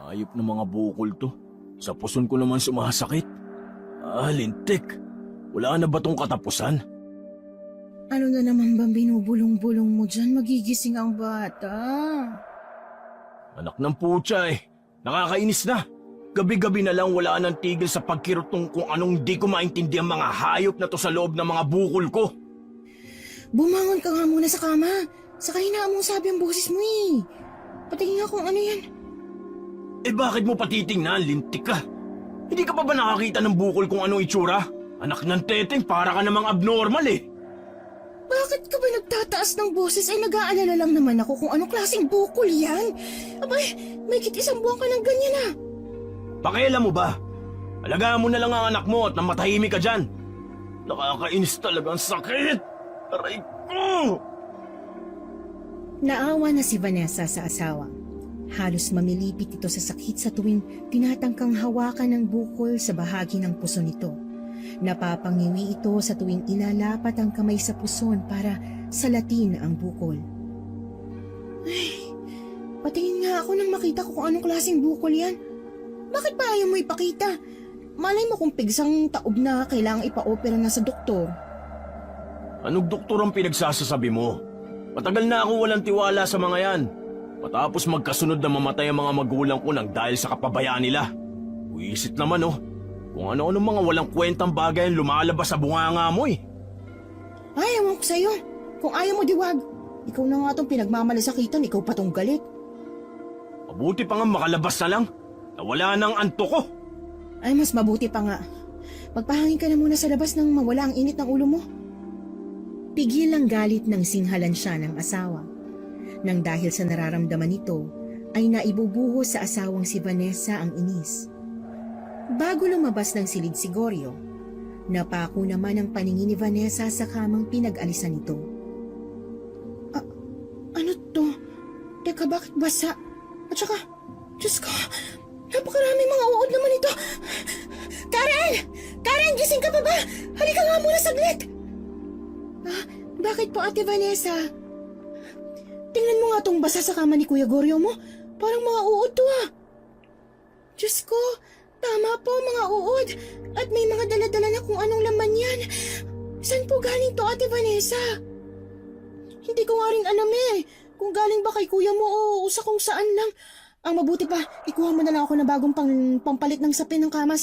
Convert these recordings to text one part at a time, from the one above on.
Ayop ng mga bukol to. Sa puson ko naman sumasakit. Lintik. Wala na ba tong katapusan? Ano na naman bang binubulong-bulong mo dyan? Magigising ang bata. Anak ng putya eh. Nakakainis na. Gabi-gabi na lang wala nang tigil sa pagkirot ng kung anong di ko maintindihan mga hayop na to sa loob ng mga bukol ko. Bumangon ka nga muna sa kama. Saka hinaan mo sabi ang boses mo eh. Patingin nga kung ano yan. Bakit mo patitingnan? Lintik ka. Hindi ka pa ba nakakita ng bukol kung anong itsura? Anak ng teteng, para ka namang abnormal eh. Bakit ka ba nagtataas ng boses? Ay nag-aalala lang naman ako kung anong klaseng bukol yan. Abay, may isang buwan ka ng ganyan ah. Pakialam mo ba? Alagaan mo na lang ang anak mo at nang matahimik ka dyan. Nakakainis talaga ang sakit. Aray ko! Naawa na si Vanessa sa asawa. Halos mamilipit ito sa sakit sa tuwing tinatangkang hawakan ng bukol sa bahagi ng puso nito. Napapangiwi ito sa tuwing ilalapat ang kamay sa puson para salatin ang bukol. Ay, patingin nga ako nang makita ko kung anong klaseng bukol yan. Bakit pa ayaw mo ipakita? Malay mo kung pigsang taob na kailangang ipa-opera na sa doktor. Anong doktor ang pinagsasasabi mo? Matagal na ako walang tiwala sa mga yan. Matapos magkasunod na mamatay ang mga magulang ko nang dahil sa kapabayaan nila. Buisit naman oh. Kung ano-ano mga walang kwentang bagay ang lumalabas sa bunganga mo eh. Ay, ewan ko sa'yo. Kung ayaw mo diwag, ikaw na nga itong pinagmamalasakitan, ikaw pa tong galit. Mabuti pa nga makalabas na lang. Nawala ng anto ko. Ay, mas mabuti pa nga. Magpahangin ka na muna sa labas nang mawala ang init ng ulo mo. Pigil ang galit ng singhalan siya ng asawa. Nang dahil sa nararamdaman nito, ay naibubuhos sa asawang si Vanessa ang inis. Bago lumabas ng silid si Goryo, napako naman ang paningin ni Vanessa sa kamang pinag-alisan nito. Ano to? Teka, bakit basa? At saka, Diyos ko, napakaraming mga uod naman ito. Karen! Karen, gising ka pa ba? Halika nga muna saglit! Bakit po, Ate Vanessa? Tingnan mo nga tong basa sa kama ni Kuya Goryo mo. Parang mga uod to ah. Diyos ko, tama po mga uod. At may mga dala-dala na kung anong laman yan. Saan po galing to, Ate Vanessa? Hindi ko nga rin alam eh. Kung galing ba kay kuya mo o sa kung saan lang. Ang mabuti pa, ikuha mo na lang ako na bagong pampalit ng sapin ng kama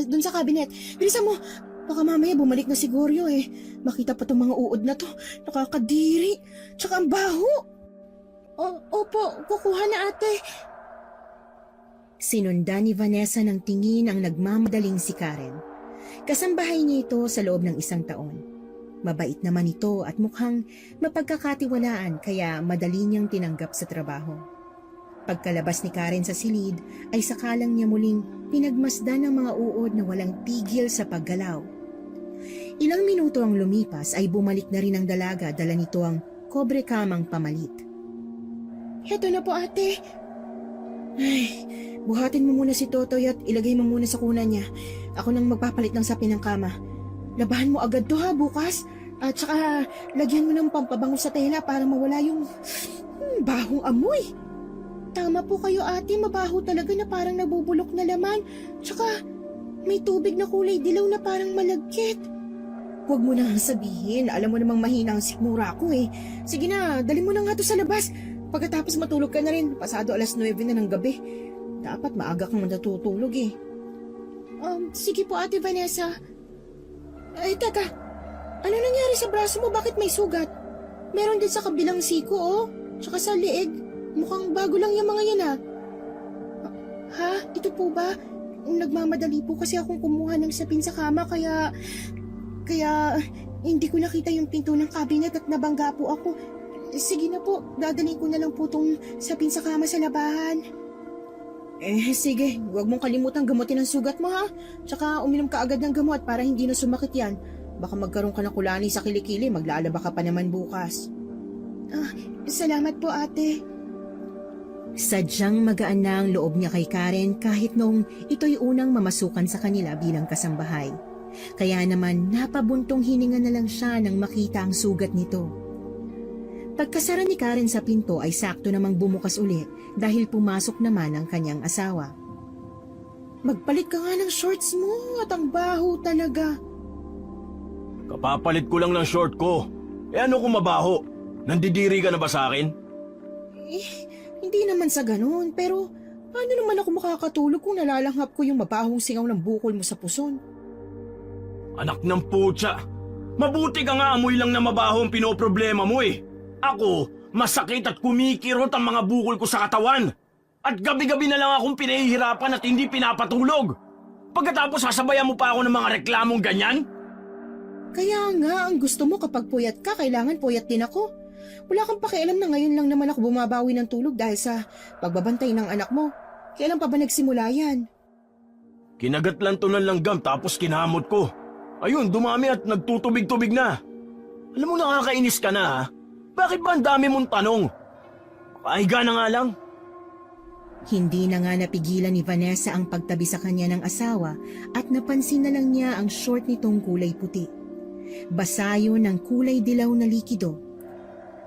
dun sa cabinet. Bilisan mo. Baka mamaya bumalik na si Goryo eh. Makita pa tong mga uod na to. Nakakadiri. Tsaka ang baho. Opo, kukuha na ate. Sinundan ni Vanessa ng tingin ang nagmamadaling si Karen. Kasambahay niya ito sa loob ng 1 taon. Mabait naman ito at mukhang mapagkakatiwalaan kaya madali niyang tinanggap sa trabaho. Pagkalabas ni Karen sa silid ay sakalang niya muling pinagmasdan ng mga uod na walang tigil sa paggalaw. Ilang minuto ang lumipas ay bumalik na rin ang dalaga, dala nito ang kobre kamang pamalit. Heto na po ate. Ay, buhatin mo muna si Totoy at ilagay mo muna sa kuna niya. Ako nang magpapalit ng sapin ng kama. Labahan mo agad to ha bukas. At saka lagyan mo ng pampabango sa tela para mawala yung bahong amoy. Tama po kayo ate, mabaho talaga na parang nabubulok na laman. Tsaka may tubig na kulay dilaw na parang malagkit. Huwag mo na sabihin, alam mo namang mahina ang sikmura ko eh. Sige na, dali mo na nga to sa labas. Pagkatapos matulog ka na rin, pasado 9:00 na ng gabi. Dapat maaga kang natutulog eh. Sige po ate Vanessa. Ay teka, ano nangyari sa braso mo? Bakit may sugat? Meron din sa kabilang siko oh. Tsaka sa liig. Mukhang bago lang yung mga yan ah. Ha? Ito po ba? Nagmamadali po kasi akong kumuha ng sapin sa kama kaya hindi ko nakita yung pinto ng cabinet at nabangga po ako. Sige na po, dadalhin ko na lang po tong sapin sa kama sa labahan. Sige, huwag mong kalimutang gamutin ang sugat mo ha. Tsaka uminom ka agad ng gamot para hindi na sumakit yan. Baka magkaroon ka ng kulani sa kilikili, maglalaba ka pa naman bukas. Salamat po ate. Sadyang magaan na ang loob niya kay Karen kahit noong ito'y unang mamasukan sa kanila bilang kasambahay. Kaya naman napabuntong hininga na lang siya nang makita ang sugat nito. Pagkasara ni Karen sa pinto ay sakto namang bumukas ulit dahil pumasok naman ang kanyang asawa. Magpalit ka nga ng shorts mo at ang baho talaga. Kapapalit ko lang ng short ko. Ano kung mabaho? Nandidiri ka na ba sa akin? Hindi naman sa ganun, pero paano naman ako makakatulog kung nalalanghap ko yung mabahong singaw ng bukol mo sa puson? Anak ng putya! Mabuti ka nga amoy lang na mabaho ang pinoproblema mo eh. Ako, masakit at kumikirot ang mga bukol ko sa katawan. At gabi-gabi na lang akong pinahihirapan at hindi pinapatulog. Pagkatapos sasabayan mo pa ako ng mga reklamong ganyan? Kaya nga, ang gusto mo kapag puyat ka, kailangan puyat din ako. Wala kang pakialam na ngayon lang naman ako bumabawi ng tulog dahil sa pagbabantay ng anak mo. Kailan pa ba nagsimula yan? Kinagat lang to ng langgam tapos kinamot ko. Ayun, dumami at nagtutubig-tubig na. Alam mo, nakakainis ka na ha? Bakit ba ang dami mong tanong? Pahiga na nga lang. Hindi na nga napigilan ni Vanessa ang pagtabi sa kanya ng asawa at napansin na lang niya ang short nitong kulay puti. Basa yun ng kulay dilaw na likido.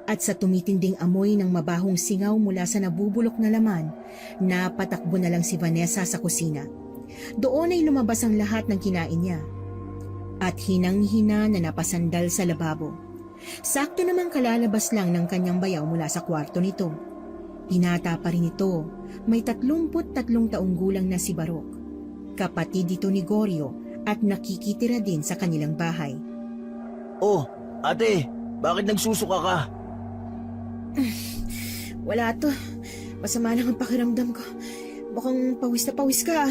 At sa tumitinding amoy ng mabahong singaw mula sa nabubulok na laman, napatakbo na lang si Vanessa sa kusina. Doon ay lumabas ang lahat ng kinain niya. At hinang-hina na napasandal sa lababo. Sakto namang kalalabas lang ng kanyang bayaw mula sa kwarto nito. Binata pa rin ito, may 33 taong gulang na si Barok. Kapatid ito ni Goryo at nakikitira din sa kanilang bahay. Oh, ate, bakit nagsusuka ka? Wala to, masama lang ang pakiramdam ko. Mukhang pawis na pawis ka.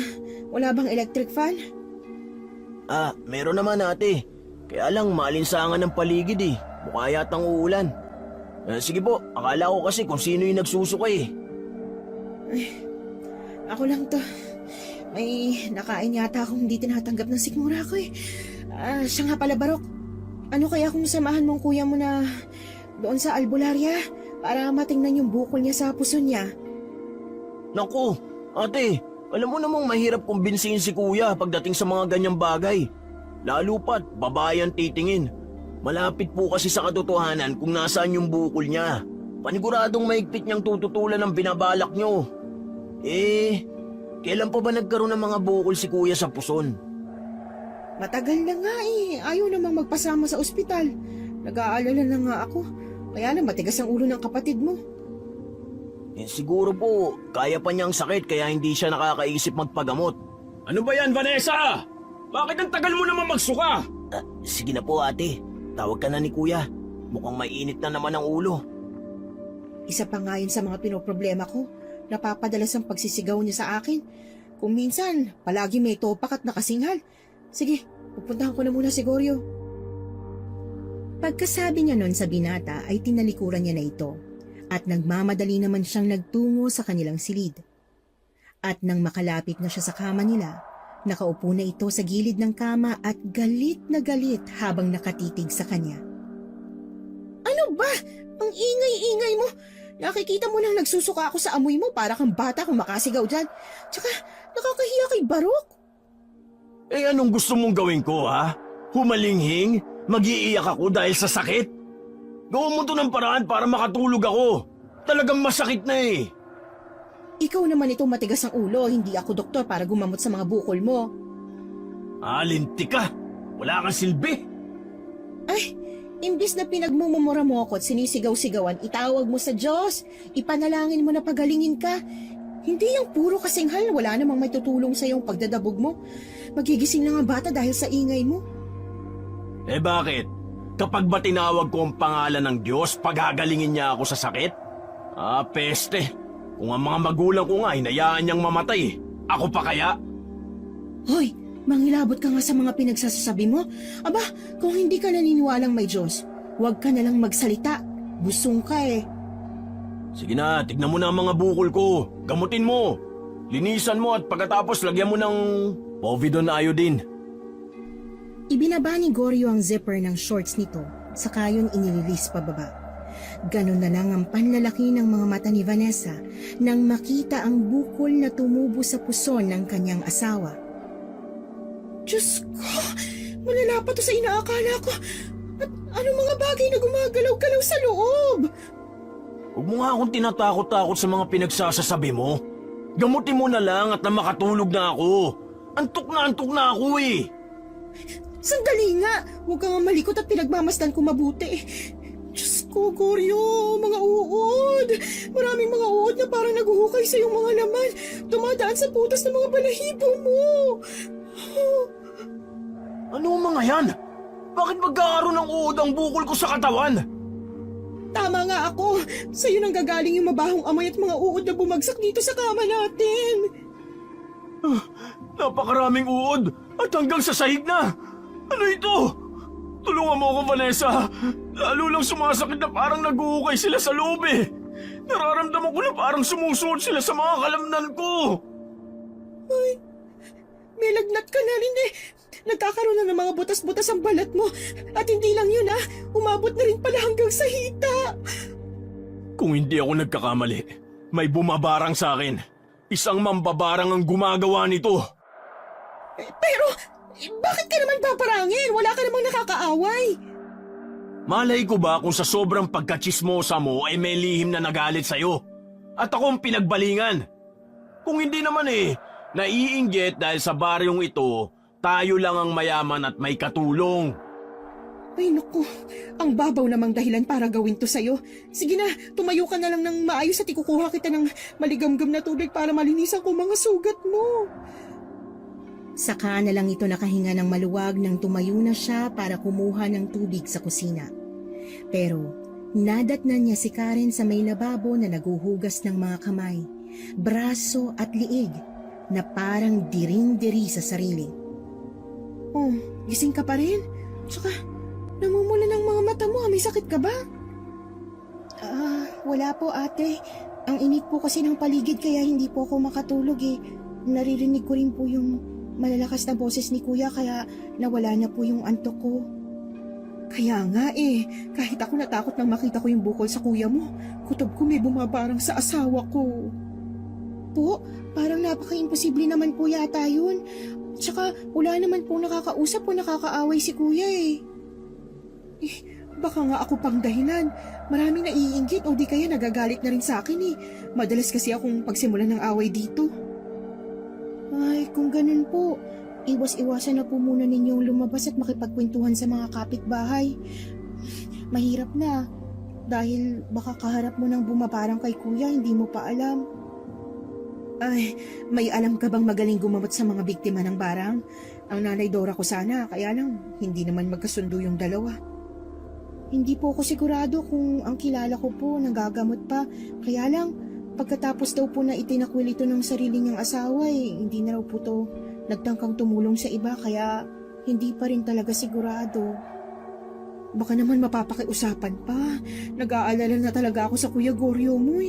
Wala bang electric fan? Meron naman ate. Kaya lang maalinsangan ng paligid eh. Mukha yatang uulan. Sige po, akala ko kasi kung sino yung nagsusuka eh. Ako lang to. May nakain yata akong hindi tinatanggap ng sikmura ko eh. Siya nga pala, Barok. Ano kaya kung samahan mong kuya mo na doon sa albularya para matingnan yung bukol niya sa puso niya? Naku, ate, alam mo namang mahirap kumbinsihin si kuya pagdating sa mga ganyang bagay. Lalo pa't babae ang titingin. Malapit po kasi sa katotohanan kung nasaan yung bukol niya. Paniguradong mahigpit niyang tututulan ang binabalak niyo. Kailan pa ba nagkaroon ng mga bukol si kuya sa puson? Matagal na nga eh. Ayaw namang magpasama sa ospital. Nag-aalala na nga ako. Kaya lang matigas ang ulo ng kapatid mo. Siguro po, kaya pa niyang sakit kaya hindi siya nakakaisip magpagamot. Ano ba yan, Vanessa? Bakit ang tagal mo naman magsuka? Sige na po ate, tawag ka na ni kuya. Mukhang mainit na naman ang ulo. Isa pa nga yun sa mga pinoproblema ko. Napapadalas ang pagsisigaw niya sa akin. Kung minsan, palagi may topak at nakasinghal. Sige, pupuntahan ko na muna si Goryo. Pagkasabi niya nun sa binata ay tinalikuran niya na ito. At nagmamadali naman siyang nagtungo sa kanilang silid. At nang makalapit na siya sa kama nila, nakaupo na ito sa gilid ng kama at galit na galit habang nakatitig sa kanya. Ano ba? Ang ingay-ingay mo! Nakikita mo nang nagsusuka ako sa amoy mo para kang bata kung makasigaw dyan. Tsaka nakakahiya kay Barok. Anong gusto mong gawin ko ha? Humalinghing? Mag-iiyak ako dahil sa sakit? Gawin mo to ng paraan para makatulog ako. Talagang masakit na eh. Ikaw naman itong matigas ang ulo, hindi ako doktor para gumamot sa mga bukol mo. Linti ka. Wala kang silbi. Ay, imbis na pinagmumumura mo ako at sinisigaw-sigawan, itawag mo sa Diyos. Ipanalangin mo na pagalingin ka. Hindi yung puro kasinghal, wala namang may tutulong sa iyong pagdadabog mo. Magigising lang ang bata dahil sa ingay mo. Bakit? Kapag ba tinawag ko ang pangalan ng Diyos, pagagalingin niya ako sa sakit? Peste. Kung ang mga magulang ko nga, hinayaan niyang mamatay. Ako pa kaya? Hoy, mangilabot ka nga sa mga pinagsasabi mo. Aba, kung hindi ka naniniwalang may Diyos, huwag ka nalang magsalita. Busong ka eh. Sige na, tignan mo na ang mga bukol ko. Gamutin mo. Linisan mo at pagkatapos lagyan mo ng Povidone iodine. Ibinaba ni Goryo ang zipper ng shorts nito, saka yun inililis pababa. Ganon na lang ang panlalaki ng mga mata ni Vanessa nang makita ang bukol na tumubo sa puson ng kanyang asawa. Diyos ko! Malala pa to sa inaakala ko. Anong mga bagay na gumagalaw-galaw sa loob? Huwag mo nga akong tinatakot-takot sa mga pinagsasasabi mo. Gamutin mo na lang at na makatulog na ako. Antok na ako eh. Sandali nga! Huwag ka nga malikot at pinagmamasdan ko mabuti. Diyos ko, Goryo, mga uod. Maraming mga uod na parang naguhukay sa iyong mga laman. Dumadaan sa putas ng mga balahibo mo. Ano ang mga yan? Bakit magkakaroon ng uod ang bukol ko sa katawan? Tama nga ako. Sa'yo nang gagaling yung mabahong amoy at mga uod na bumagsak dito sa kama natin. Napakaraming uod at hanggang sa sahig na. Ano ito? Tulungan mo ako, Vanessa. Lalo lang sumasakit na parang naguhukay sila sa loob eh. Nararamdaman ko na parang sumusuot sila sa mga kalamnan ko. Ay, may lagnat ka na rin eh. Nagkakaroon na ng mga butas-butas ang balat mo. At hindi lang yun umabot na rin pala hanggang sa hita. Kung hindi ako nagkakamali, may bumabarang sa akin. Isang mambabarang ang gumagawa nito. Pero, bakit ka naman paparangin? Wala ka namang nakakaaway. Malay ko ba kung sa sobrang pagkachismosa mo ay may lihim na nagalit sa'yo? At ako ang pinagbalingan? Kung hindi naman naiinggit dahil sa baryong ito, tayo lang ang mayaman at may katulong. Ay naku, ang babaw namang dahilan para gawin to sa'yo. Sige na, tumayo ka na lang ng maayos at ikukuha kita ng maligamgam na tubig para malinisan ko mga sugat mo. Saka na lang ito nakahinga ng maluwag nang tumayo na siya para kumuha ng tubig sa kusina. Pero nadatnan niya si Karen sa may lababo na naguhugas ng mga kamay, braso at liig na parang diring-diri sa sarili. Oh, gising ka pa rin? Tsaka, namumula ng mga mata mo. May sakit ka ba? Wala po ate. Ang init po kasi ng paligid kaya hindi po ako makatulog eh. Naririnig ko rin po yung malalakas na boses ni kuya kaya nawala na po yung antok ko. Kaya nga kahit ako natakot nang makita ko yung bukol sa kuya mo. Kutob ko may bumabarang sa asawa ko. Po, parang napaka-imposible naman po yata yun. Tsaka wala naman po nakakausap o nakakaaway si kuya baka nga ako pang dahilan. Maraming naiinggit o di kaya nagagalit na rin sa akin Madalas kasi akong pagsimulan ng away dito. Ay, kung ganun po, iwas-iwasan na po muna ninyong lumabas at makipagkwentuhan sa mga kapitbahay. Mahirap na, dahil baka kaharap mo ng bumaparang kay kuya, hindi mo pa alam. Ay, may alam ka bang magaling gumamot sa mga biktima ng barang? Ang nanay Dora ko sana, kaya lang hindi naman magkasundo yung dalawa. Hindi po ako sigurado kung ang kilala ko po nagagamot pa. Kaya lang, pagkatapos daw po na itinakwil ito ng sarili niyang asawa hindi na raw po to nagtangkang tumulong sa iba kaya hindi pa rin talaga sigurado. Baka naman mapapakiusapan pa. Nag-aalala na talaga ako sa Kuya Goryo mo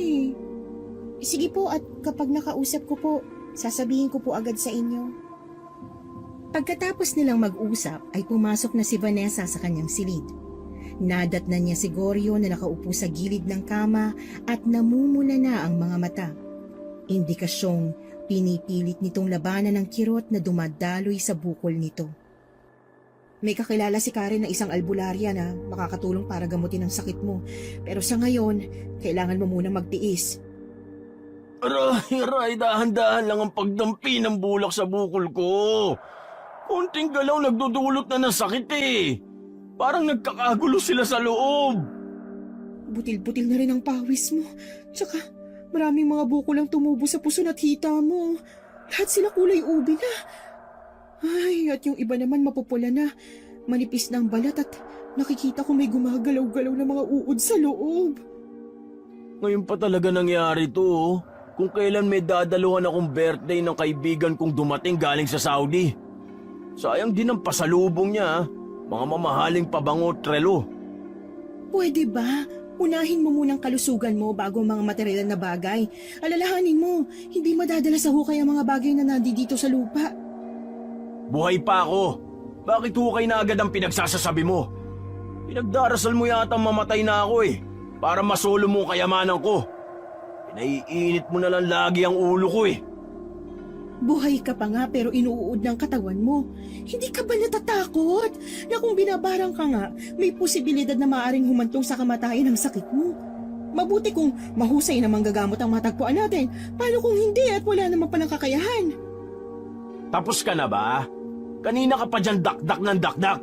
Sige po at kapag nakausap ko po, sasabihin ko po agad sa inyo. Pagkatapos nilang mag-usap ay pumasok na si Vanessa sa kanyang silid. Nadatnan niya si Goryo na nakaupo sa gilid ng kama at namumula na ang mga mata. Indikasyong pinipilit nitong labanan ng kirot na dumadaloy sa bukol nito. May kakilala si Karen na isang albularya na makakatulong para gamutin ang sakit mo. Pero sa ngayon, kailangan mo muna magtiis. Aray, dahan-dahan lang ang pagdampi ng bulak sa bukol ko. Konting galaw nagdudulot na ng sakit Parang nagkakagulo sila sa loob. Butil-butil na rin ang pawis mo. Tsaka maraming mga bukol ang tumubo sa puso at hita mo. Lahat sila kulay ube na. Ay, at yung iba naman mapupula na. Manipis na ang balat at nakikita ko may gumagalaw-galaw na mga uod sa loob. Ngayon pa talaga nangyari to Kung kailan may dadaluhan akong birthday ng kaibigan kong dumating galing sa Saudi. Sayang din ang pasalubong niya, mga mamahaling pabango at relo. Pwede ba? Unahin mo munang kalusugan mo bago mga material na bagay. Alalahanin mo, hindi madadala sa hukay ang mga bagay na nandito sa lupa. Buhay pa ako. Bakit hukay na agad ang pinagsasasabi mo? Pinagdarasal mo yata mamatay na ako para masolo mo ang kayamanan ko. Pinaiinit mo na lang lagi ang ulo ko Buhay ka pa nga pero inuud ng katawan mo. Hindi ka ba natatakot na kung binabarang ka nga, may posibilidad na maaaring humantong sa kamatayan ng sakit mo? Mabuti kung mahusay na manggagamot ang matagpuan natin. Paano kung hindi at wala naman palang kakayahan? Tapos ka na ba? Kanina ka pa dyan dakdak ng dakdak.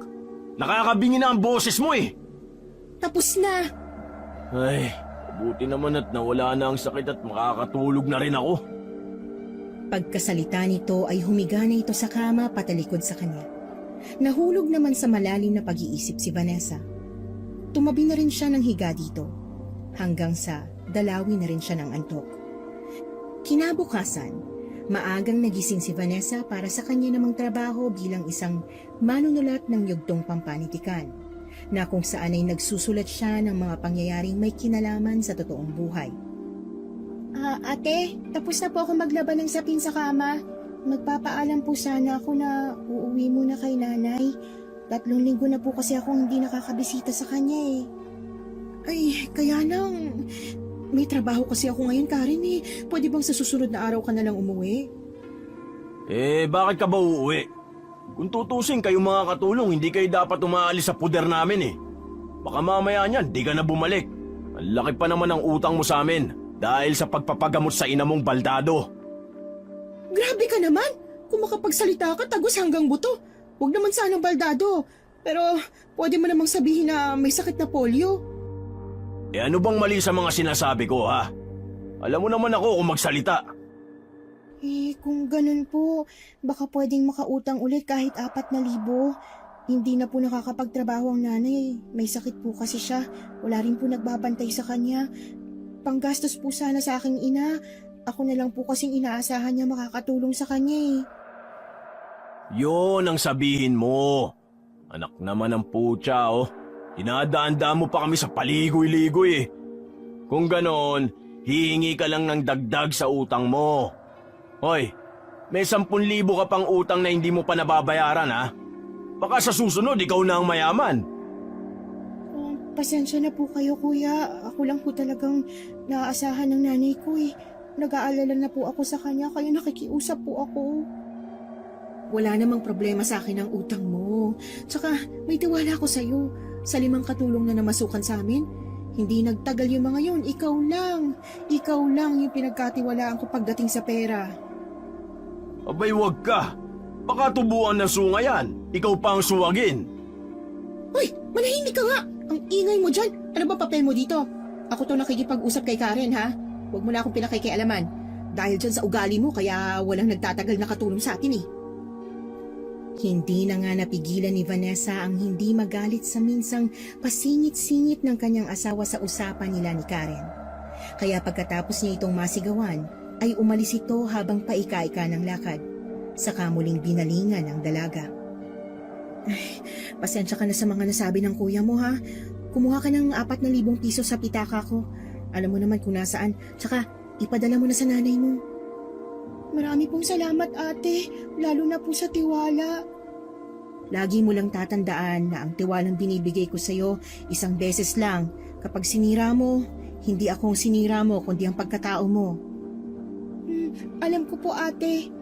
Nakakabingi na ang boses mo eh. Tapos na. Ay, mabuti naman at nawala na ang sakit at makakatulog na rin ako. Pagkasalita nito ay humiga na ito sa kama patalikod sa kanya. Nahulog naman sa malalim na pag-iisip si Vanessa. Tumabi na rin siya ng higa dito, hanggang sa dalawi na rin siya ng antok. Kinabukasan, maagang nagising si Vanessa para sa kanya namang trabaho bilang isang manunulat ng yugtong pampanitikan, na kung saan ay nagsusulat siya ng mga pangyayaring may kinalaman sa totoong buhay. Ate, tapos na po ako maglaba ng sapin sa kama. Magpapaalam po sana ako na uuwi muna kay nanay. 3 linggo na po kasi ako hindi nakakabisita sa kanya eh. Ay, kaya lang. May trabaho kasi ako ngayon, Karen eh. Pwede bang sa susunod na araw ka na lang umuwi? Bakit ka ba uuwi? Kung tutusin kayo mga katulong, hindi kayo dapat umaalis sa puder namin eh. Baka mamaya niyan, di ka na bumalik. Ang laki pa naman ang utang mo sa amin. Dahil sa pagpapagamot sa ina mong baldado. Grabe ka naman! Kung makapagsalita ka, tagos hanggang buto. Huwag naman sanang baldado. Pero pwede mo namang sabihin na may sakit na polio. Ano bang mali sa mga sinasabi ko ha? Alam mo naman ako kung magsalita. Kung ganun po, baka pwedeng makautang ulit kahit 4,000. Hindi na po nakakapagtrabaho ang nanay. May sakit po kasi siya. Wala rin po nagbabantay sa kanya. Panggastos po sana sa aking ina. Ako na lang po kasing inaasahan niya makakatulong sa kanya eh. Yon ang sabihin mo. Anak naman ng putya oh. Dinadaan-daan mo pa kami sa paligoy-ligoy eh. Kung ganon, hihingi ka lang ng dagdag sa utang mo. Hoy, may 10,000 ka pang utang na hindi mo pa nababayaran ha. Baka sa susunod ikaw na ang mayaman. Pasensya na po kayo, kuya. Ako lang po talagang naaasahan ng nanay ko eh. Nag-aalala na po ako sa kanya kaya nakikiusap po ako. Wala namang problema sa akin ang utang mo. Tsaka may tiwala ako sa'yo. Sa 5 katulong na namasukan sa amin, hindi nagtagal yung mga yun. Ikaw lang. Ikaw lang yung pinagkatiwalaan ko pagdating sa pera. Abay wag ka. Baka tubuan ng sunga yan. Ikaw pa ang suwagin. Hoy, manahimik ka nga! Ang ingay mo dyan! Ano ba papel mo dito? Ako to nakikipag-usap kay Karen, ha? Huwag mo na akong pinakikialaman. Dahil dyan sa ugali mo, kaya walang nagtatagal na katulong sa atin, eh. Hindi na nga napigilan ni Vanessa ang hindi magalit sa minsang pasingit-singit ng kanyang asawa sa usapan nila ni Karen. Kaya pagkatapos niya itong masigawan, ay umalis ito habang paika-ika ng lakad. Saka muling binalingan ang dalaga. Ay, pasensya ka na sa mga nasabi ng kuya mo ha. Kumuha ka ng 4,000 piso sa pitaka ko. Alam mo naman kung nasaan. Tsaka ipadala mo na sa nanay mo. Marami pong salamat ate. Lalo na po sa tiwala. Lagi mo lang tatandaan na ang tiwalang binibigay ko sa'yo 1 beses lang. Kapag sinira mo, hindi ako ang sinira mo kundi ang pagkatao mo. Alam ko po ate.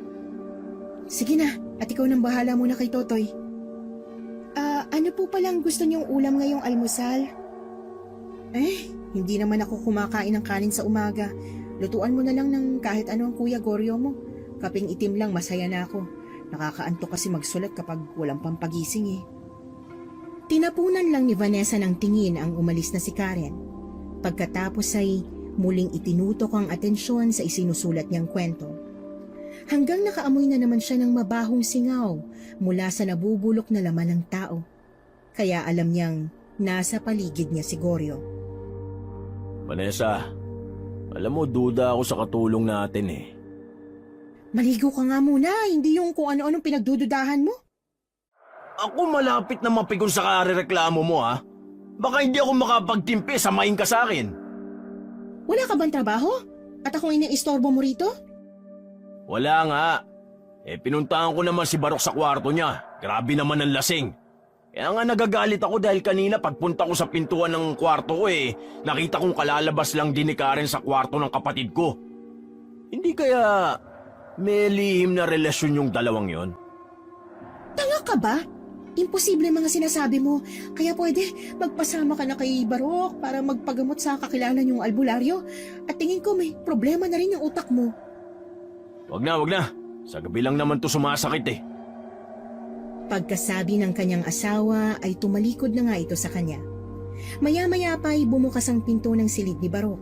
Sige na, at ikaw nang bahala muna kay Totoy. Ano po palang gusto niyong ulam ngayong almusal? Hindi naman ako kumakain ng kanin sa umaga. Lutuan mo na lang ng kahit ano ang kuya Goryo mo. Kaping itim lang, masaya na ako. Nakakaantok kasi magsulat kapag walang pampagising eh. Tinapunan lang ni Vanessa ng tingin ang umalis na si Karen. Pagkatapos ay muling itinutok ang atensyon sa isinusulat niyang kwento. Hanggang nakaamoy na naman siya ng mabahong singaw mula sa nabubulok na laman ng tao. Kaya alam niyang nasa paligid niya si Goryo. Vanessa, alam mo duda ako sa katulong natin eh. Maligo ka nga muna, hindi yung kung ano-anong pinagdududahan mo. Ako malapit na mapigon sa karereklamo mo ha. Baka hindi ako makapagtimpi, samahin ka sa akin. Wala ka bang trabaho? At akong iniistorbo mo rito? Wala nga. Pinuntahan ko naman si Barok sa kwarto niya. Grabe naman ang lasing. Kaya nga nagagalit ako dahil kanina pagpunta ko sa pintuan ng kwarto ko nakita kong kalalabas lang din ni Karen sa kwarto ng kapatid ko. Hindi kaya May lihim na relasyon yung dalawang yon. Tanga ka ba? Imposible mga sinasabi mo. Kaya pwede, magpasama ka na kay Barok para magpagamot sa kakilala niyong albularyo. At tingin ko may problema na rin yung utak mo. Wag na. Sa gabi lang naman to sumasakit eh. Pagkasabi ng kanyang asawa ay tumalikod na nga ito sa kanya. Maya-maya pa ay bumukas ang pinto ng silid ni Barok.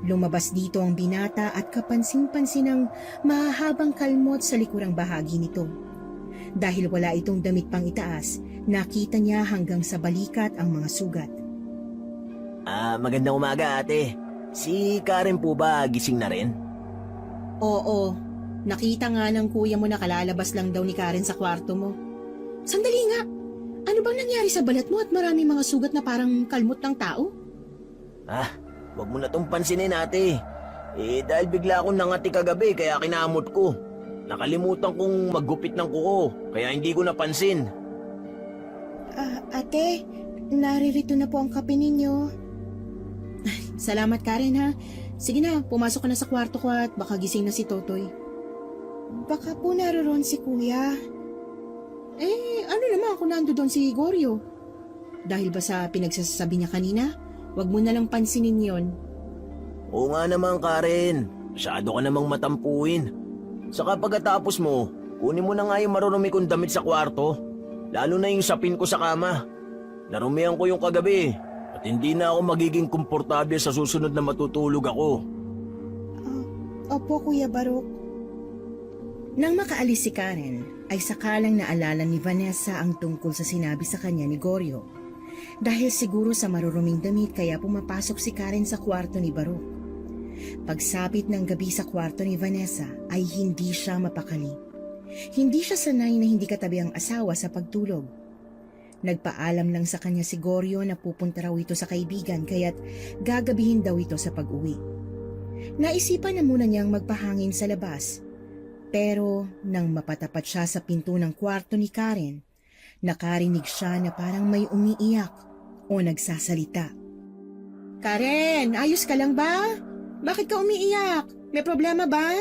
Lumabas dito ang binata at kapansin-pansin ang mahahabang kalmot sa likurang bahagi nito. Dahil wala itong damit pang itaas, nakita niya hanggang sa balikat ang mga sugat. Magandang umaga ate. Si Karen po ba gising na rin? Oo, nakita nga ng kuya mo na kalalabas lang daw ni Karen sa kwarto mo. Sandali nga, ano bang nangyari sa balat mo at marami mga sugat na parang kalmot ng tao? Wag mo na tong pansinin ate. Dahil bigla akong nangati kagabi kaya kinamot ko. Nakalimutan kong maggupit ng kuko, kaya hindi ko napansin. Ate, naririto na po ang kape ninyo. Salamat Karen ha. Sige na, pumasok ka na sa kwarto ko at baka gising na si Totoy. Baka po naroon si kuya. Ano naman kung nando doon si Goryo? Dahil ba sa pinagsasabi niya kanina? Wag mo na lang pansinin yon. Oo nga naman Karen, masyado ka namang matampuin. Saka pagkatapos mo, kunin mo na nga yung marurumi kong damit sa kwarto. Lalo na yung sapin ko sa kama. Narumihan ko yung kagabi at hindi na ako magiging komportable sa susunod na matutulog ako. Opo, Kuya Barok. Nang makaalis si Karen, ay sakalang naalala ni Vanessa ang tungkol sa sinabi sa kanya ni Goryo. Dahil siguro sa maruruming damit kaya pumapasok si Karen sa kwarto ni Barok. Pagsapit ng gabi sa kwarto ni Vanessa ay hindi siya mapakali. Hindi siya sanay na hindi katabi ang asawa sa pagtulog. Nagpaalam lang sa kanya si Goryo na pupunta raw ito sa kaibigan kaya't gagabihin daw ito sa pag-uwi. Naisipan na muna niyang magpahangin sa labas. Pero nang mapatapat siya sa pinto ng kwarto ni Karen, nakarinig siya na parang may umiiyak o nagsasalita. Karen, ayos ka lang ba? Bakit ka umiiyak? May problema ba?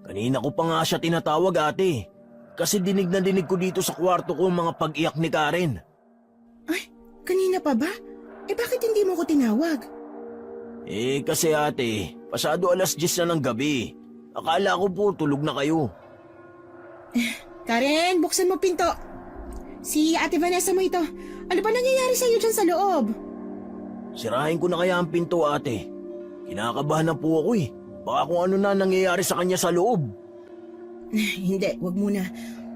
Kanina ko pa nga siya tinatawag ate. Kasi dinig na dinig ko dito sa kwarto ko ang mga pag-iyak ni Karen. Ay, kanina pa ba? Bakit hindi mo ko tinawag? Kasi ate, pasado 10:00 na ng gabi. Akala ko po tulog na kayo. Karen, buksan mo pinto. Si Ate Vanessa mo ito. Ano ba nangyayari sa'yo dyan sa loob? Sirahin ko na kaya ang pinto ate. Kinakabahan na po ako eh. Baka kung ano na nangyayari sa kanya sa loob. Hindi, wag muna.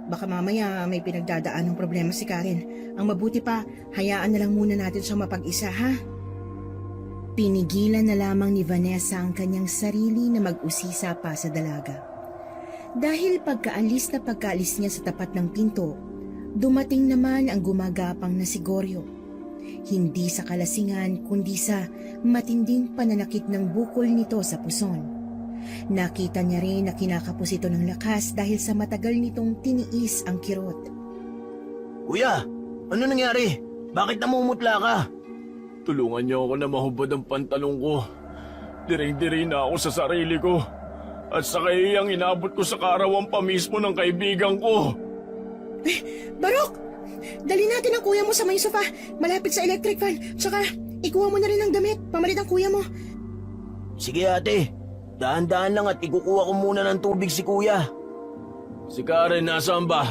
Baka mamaya may pinagdadaan ng problema si Karen. Ang mabuti pa, hayaan na lang muna natin siyang mapag-isa, ha? Pinigilan na lamang ni Vanessa ang kanyang sarili na mag-usisa pa sa dalaga. Dahil pagkaalis niya sa tapat ng pinto, dumating naman ang gumagapang na si Goryo. Hindi sa kalasingan kundi sa matinding pananakit ng bukol nito sa puson. Nakita niya rin na kinakapos ito ng lakas dahil sa matagal nitong tiniis ang kirot. Kuya, ano nangyari? Bakit namumutla ka? Tulungan niyo ako na mahubad ang pantalong ko. Diring-diri na ako sa sarili ko. At sa kaiyang inabot ko sa kaarawan pa mismo ng kaibigan ko. Barok! Dali natin ang kuya mo sa may sofa, malapit sa electric fan. Tsaka, ikuha mo na rin ang damit, pamalit ang kuya mo. Sige ate, dahan-dahan lang at ikukuha ko muna ng tubig si kuya. Si Karen, nasaan ba?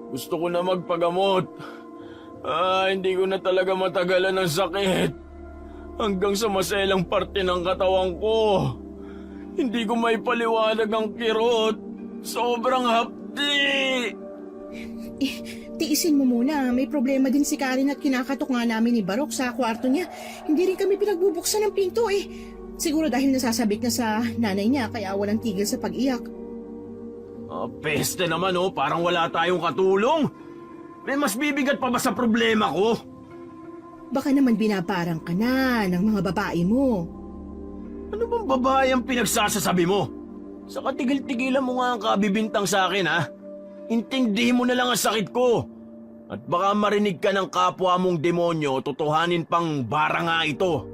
Gusto ko na magpagamot. Hindi ko na talaga matagalan ng sakit. Hanggang sa maselang parte ng katawan ko. Hindi ko may paliwanag ang kirot. Sobrang hapdi. Tiisin mo muna, may problema din si Karen at kinakatok nga namin ni Barok sa kwarto niya. Hindi rin kami pinagbubuksan ng pinto eh. Siguro dahil nasasabik na sa nanay niya kaya walang tigil sa pag-iyak. Peste naman parang wala tayong katulong. May mas bibigat pa ba sa problema ko? Baka naman binaparang ka na ng mga babae mo. Ano bang babae ang pinagsasasabi mo? Sa katigil-tigilan mo nga ang kabibintang sa akin ha. Intindihin mo na lang ang sakit ko. At baka marinig ka ng kapwa mong demonyo, tutuhanin pang bara nga ito.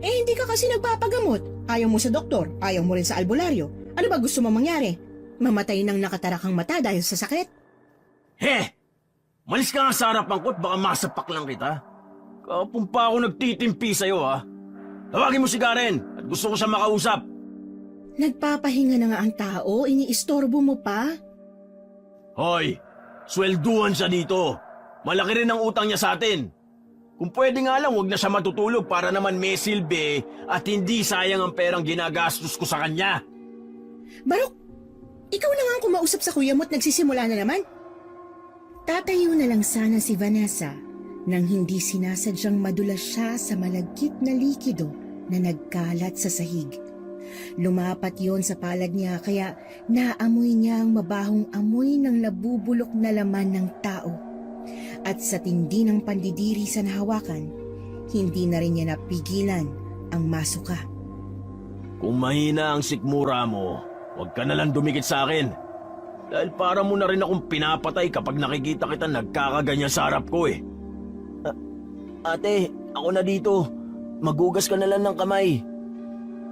Hindi ka kasi nagpapagamot. Ayaw mo sa doktor, ayaw mo rin sa albularyo. Ano ba gusto mo mangyari? Mamatay ng nakatarakang mata dahil sa sakit? He! Malis ka nga sa harapan ko at baka masapak lang kita. Kapon pa ako nagtitimpi sa'yo ha. Tawagin mo si Karen at gusto ko siya makausap. Nagpapahinga na nga ang tao, iniistorbo mo pa? Hoy! Swelduhan siya dito. Malaki rin ang utang niya sa atin. Kung pwede nga lang, huwag na siya matutulog para naman may silbi at hindi sayang ang perang ginagastos ko sa kanya. Barok, ikaw na nga ang kumausap sa kuya mo at nagsisimula na naman. Tatayo na lang sana si Vanessa nang hindi sinasadyang madulas siya sa malagkit na likido na nagkalat sa sahig. Lumapat yon sa palad niya kaya naamoy niya ang mabahong amoy ng nabubulok na laman ng tao. At sa tindi ng pandidiri sa nahawakan, hindi na rin niya napigilan ang masuka. Kung mahina ang sikmura mo, huwag ka na lang dumikit sa akin. Dahil para mo na rin akong pinapatay kapag nakikita kita nagkakaganyan sa harap ko eh. Ate, ako na dito. Magugas ka na lang ng kamay.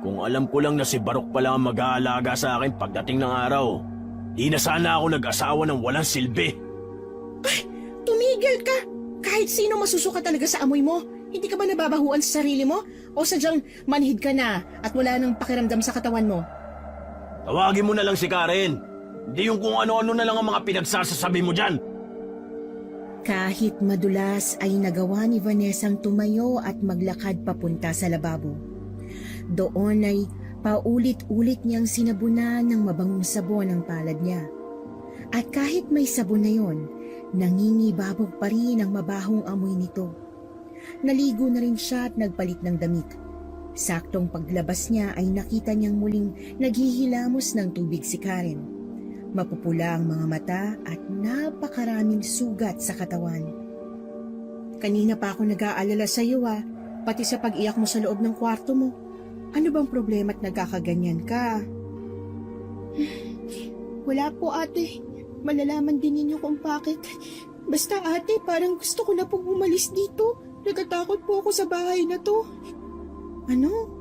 Kung alam ko lang na si Barok pala ang mag-aalaga sa akin pagdating ng araw, di na sana ako nag-asawa ng walang silbi. Ay, tumigil ka! Kahit sino masusuka talaga sa amoy mo. Hindi ka ba nababahuan sa sarili mo? O sadyang manhid ka na at wala nang pakiramdam sa katawan mo? Tawagin mo na lang si Karen. Hindi yung kung ano-ano na lang ang mga pinagsasasabi mo dyan. Kahit madulas ay nagawa ni Vanessang tumayo at maglakad papunta sa lababo. Doon ay paulit-ulit niyang sinabunan ng mabangong sabon ang palad niya. At kahit may sabon na yon, nangingibabog pa rin ang mabahong amoy nito. Naligo na rin siya at nagpalit ng damit. Saktong paglabas niya ay nakita niyang muling naghihilamos ng tubig si Karen. Mapupula ang mga mata at napakaraming sugat sa katawan. Kanina pa ako nag-aalala sa iyo pati sa pag-iyak mo sa loob ng kwarto mo. Ano bang problema at nagkakaganyan ka? Wala po ate. Malalaman din ninyo kung bakit. Basta ate, parang gusto ko na pong umalis dito. Nagkatakot po ako sa bahay na to. Ano?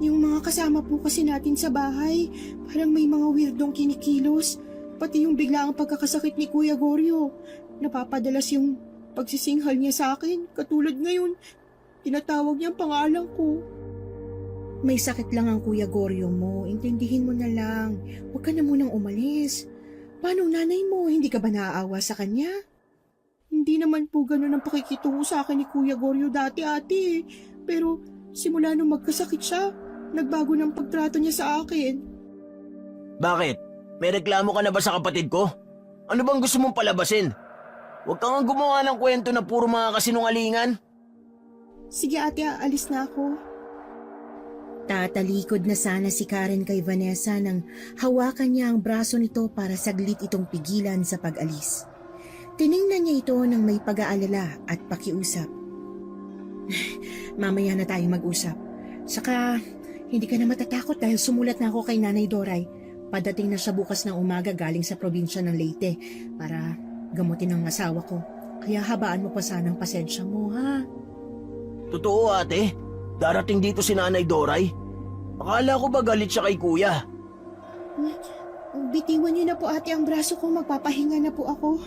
Yung mga kasama po kasi natin sa bahay, parang may mga weirdong kinikilos. Pati yung biglaang pagkakasakit ni Kuya Goryo. Napapadalas yung pagsisinghal niya sa akin. Katulad ngayon, tinatawag niya ang pangalan ko. May sakit lang ang Kuya Goryo mo. Intindihin mo na lang. Huwag ka na munang umalis. Paano nanay mo? Hindi ka ba naaawa sa kanya? Hindi naman po ganun ang pakikitungo sa akin ni Kuya Goryo dati ate. Pero simula nung magkasakit siya, nagbago ng pagtrato niya sa akin. Bakit? May reklamo ka na ba sa kapatid ko? Ano bang gusto mong palabasin? Huwag kang gumawa ng kwento na puro mga kasinungalingan. Sige ate, aalis na ako. Tatalikod na sana si Karen kay Vanessa nang hawakan niya ang braso nito para saglit itong pigilan sa pag-alis. Tiningnan niya ito ng may pag-aalala at pakiusap. Mamaya na tayong mag-usap. Saka, hindi ka na matatakot dahil sumulat na ako kay Nanay Doray. Padating na siya bukas ng umaga galing sa probinsya ng Leyte para gamutin ang asawa ko. Kaya habaan mo pa sana ang pasensya mo, ha? Totoo ate, darating dito si Nanay Doray. Akala ko ba galit siya kay kuya? Bitiwan niyo na po ate ang braso ko, magpapahinga na po ako.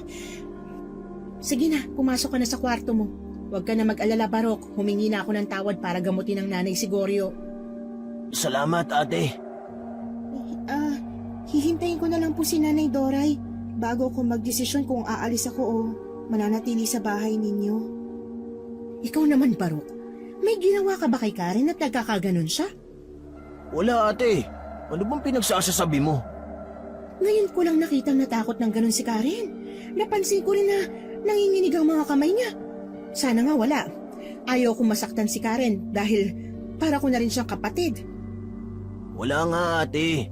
Sige na, pumasok ka na sa kwarto mo. Huwag ka na mag-alala, Barok. Humingi na ako ng tawad para gamutin ng nanay si Goryo. Salamat ate. Hihintayin ko na lang po si Nanay Doray bago ako magdesisyon kung aalis ako o mananatili sa bahay ninyo. Ikaw naman, Barok. May ginawa ka ba kay Karen at nagkakaganon siya? Wala ate. Ano bang pinagsasasabi mo? Ngayon ko lang nakitang natakot ng ganon si Karen. Napansin ko rin na nanginginig ang mga kamay niya. Sana nga wala. Ayaw kong masaktan si Karen dahil para ko na rin siyang kapatid. Wala nga ate.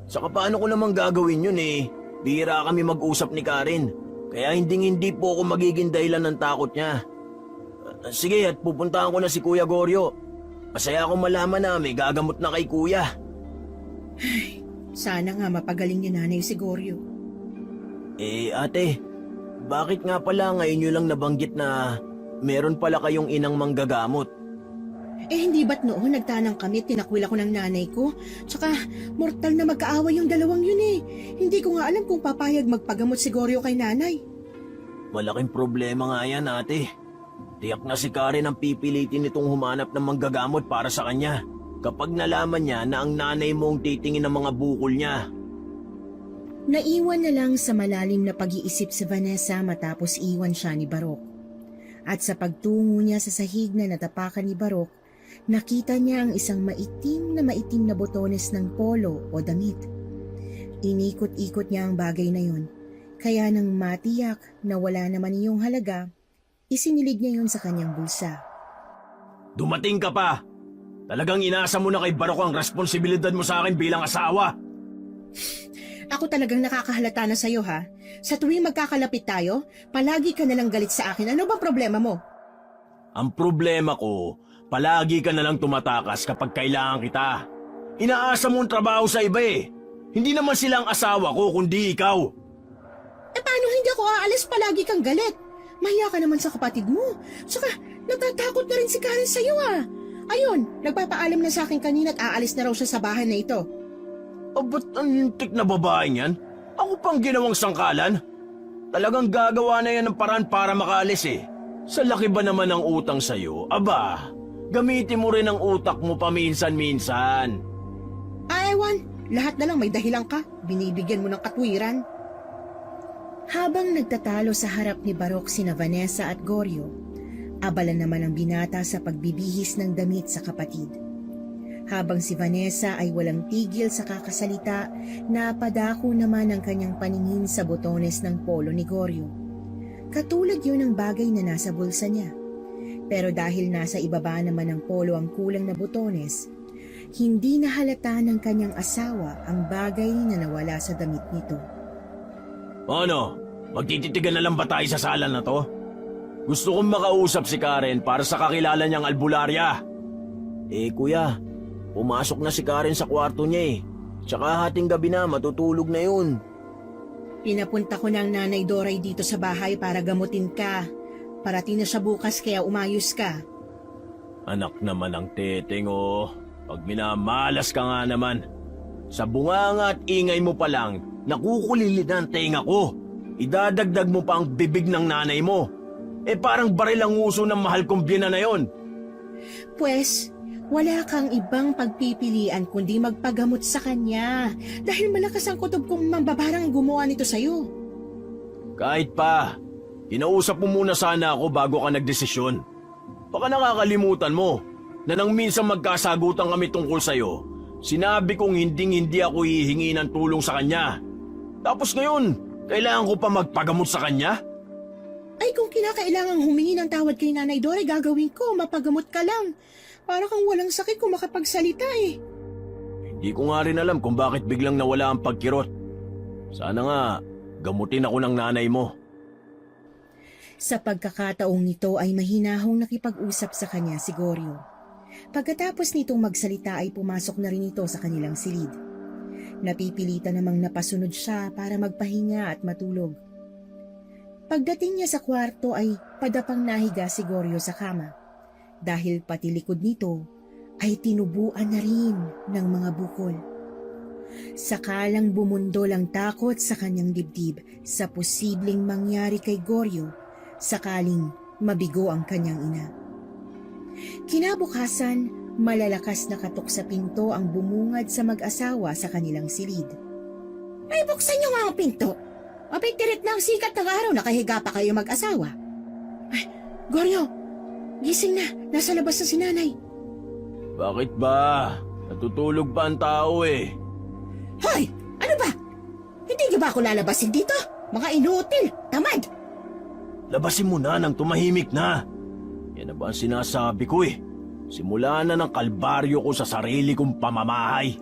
Saka paano ko naman gagawin yun eh? Bihira kami mag-usap ni Karen. Kaya hindi po ako magiging dahilan ng takot niya. Sige at pupuntahan ko na si Kuya Goryo. Masaya akong malaman na may gagamot na kay Kuya. Sana nga mapagaling niya nanay si Goryo. Ate, bakit nga pala ngayon nyo lang nabanggit na meron pala kayong inang manggagamot? Hindi ba't noon nagtanang kami at tinakwil ako ng nanay ko? Tsaka mortal na magkaaway yung dalawang yun eh. Hindi ko nga alam kung papayag magpagamot si Goryo kay nanay. Malaking problema nga yan, ate. Tiyak na si Karen ang pipilitin nitong humanap ng manggagamot para sa kanya. Kapag nalaman niya na ang nanay mo ang titingin ng mga bukol niya. Naiwan na lang sa malalim na pag-iisip si Vanessa matapos iwan siya ni Barok. At sa pagtungo niya sa sahig na natapakan ni Barok, nakita niya ang isang maitim na botones ng polo o damit. Inikot-ikot niya ang bagay na yun, kaya nang matiyak na wala naman iyong halaga, isinilig niya yun sa kanyang bulsa. Dumating ka pa! Talagang inasa mo na kay Barok ang responsibilidad mo sa akin bilang asawa! Ako talagang nakakahalata na sa'yo ha. Sa tuwing magkakalapit tayo, palagi ka nalang galit sa akin. Ano ba problema mo? Ang problema ko, palagi ka nalang tumatakas kapag kailangan kita. Inaasa mo ang trabaho sa iba eh. Hindi naman silang asawa ko kundi ikaw. Paano hindi ako aalis palagi kang galit? Mahiya ka naman sa kapatid mo. Saka natatakot na rin si Karen sa'yo ah. Ayun, nagpapaalam na sa akin kanina at aalis na raw siya sa bahay na ito. Ba't ang lintik na babaeng yan? Ako pang ginawang sangkalan? Talagang gagawa na yan ng paraan para makaalis eh. Sa laki ba naman ang utang sa'yo? Aba, gamitin mo rin ang utak mo paminsan-minsan. Ewan, lahat na lang may dahilan ka. Binibigyan mo ng katwiran. Habang nagtatalo sa harap ni Barok sina Vanessa at Goryo, abala naman ang binata sa pagbibihis ng damit sa kapatid. Habang si Vanessa ay walang tigil sa kakasalita, napadako naman ang kanyang paningin sa botones ng polo ni Goryo. Katulad yun ng bagay na nasa bulsa niya. Pero dahil nasa ibaba naman ng polo ang kulang na botones, hindi nahalata ng kanyang asawa ang bagay na nawala sa damit nito. Ano? Magtititigan na lang ba tayo sa sala na to? Gusto kong makausap si Karen para sa kakilala niyang albularya. Kuya, pumasok na si Karen sa kwarto niya eh. Tsaka hating gabi na, matutulog na yun. Pinapunta ko ng nanay Doray dito sa bahay para gamutin ka. Parating na siya bukas kaya umayos ka. Anak naman ang teteng oh. Pag minamalas ka nga naman. Sa bunganga at ingay mo pa lang, nakukulilid ang tenga ko. Idadagdag mo pa ang bibig ng nanay mo. Parang baril ang uso ng mahal kong biyana na yon. Pwes, wala kang ibang pagpipilian kundi magpagamot sa kanya dahil malakas ang kutob kong mambabarang gumawa nito sa'yo. Kahit pa, kinausap mo muna sana ako bago ka nagdesisyon. Baka nakakalimutan mo na nang minsan magkasagutan kami tungkol sa'yo, sinabi kong hindi ako hihingi ng tulong sa kanya. Tapos ngayon, kailangan ko pa magpagamot sa kanya? Ay kung kinakailangang humingi ng tawad kay Nanay Doray, gagawin ko, mapagamot ka lang. Para kang walang sakit kung makapagsalita eh. Hindi ko nga rin alam kung bakit biglang nawala ang pagkirot. Sana nga, gamutin ako ng nanay mo. Sa pagkakataong nito ay mahinahong nakipag-usap sa kanya si Goryo. Pagkatapos nitong magsalita ay pumasok na rin ito sa kanilang silid. Napipilitan namang napasunod siya para magpahinga at matulog. Pagdating niya sa kwarto ay padapang nahiga si Goryo sa kama. Dahil pati likod nito ay tinubuan na rin ng mga bukol. Sakalang bumundol ang takot sa kanyang dibdib sa posibleng mangyari kay Goryo sakaling mabigo ang kanyang ina. Kinabukasan, malalakas na katok sa pinto ang bumungad sa mag-asawa sa kanilang silid. Ay, buksan niyo nga ang pinto! Mapitirit na ang sikat ng araw, nakahiga pa kayo mag-asawa. Ay, Goryo! Gising na! Nasa labas na si nanay! Bakit ba? Natutulog pa ang tao eh. Hoy! Ano ba? Hindi niyo ba ako lalabasin dito? Mga inutil! Tamad! Labasin mo na nang tumahimik na. Yan na ba ang sinasabi ko eh. Simula na ng kalbaryo ko sa sarili kong pamamahay.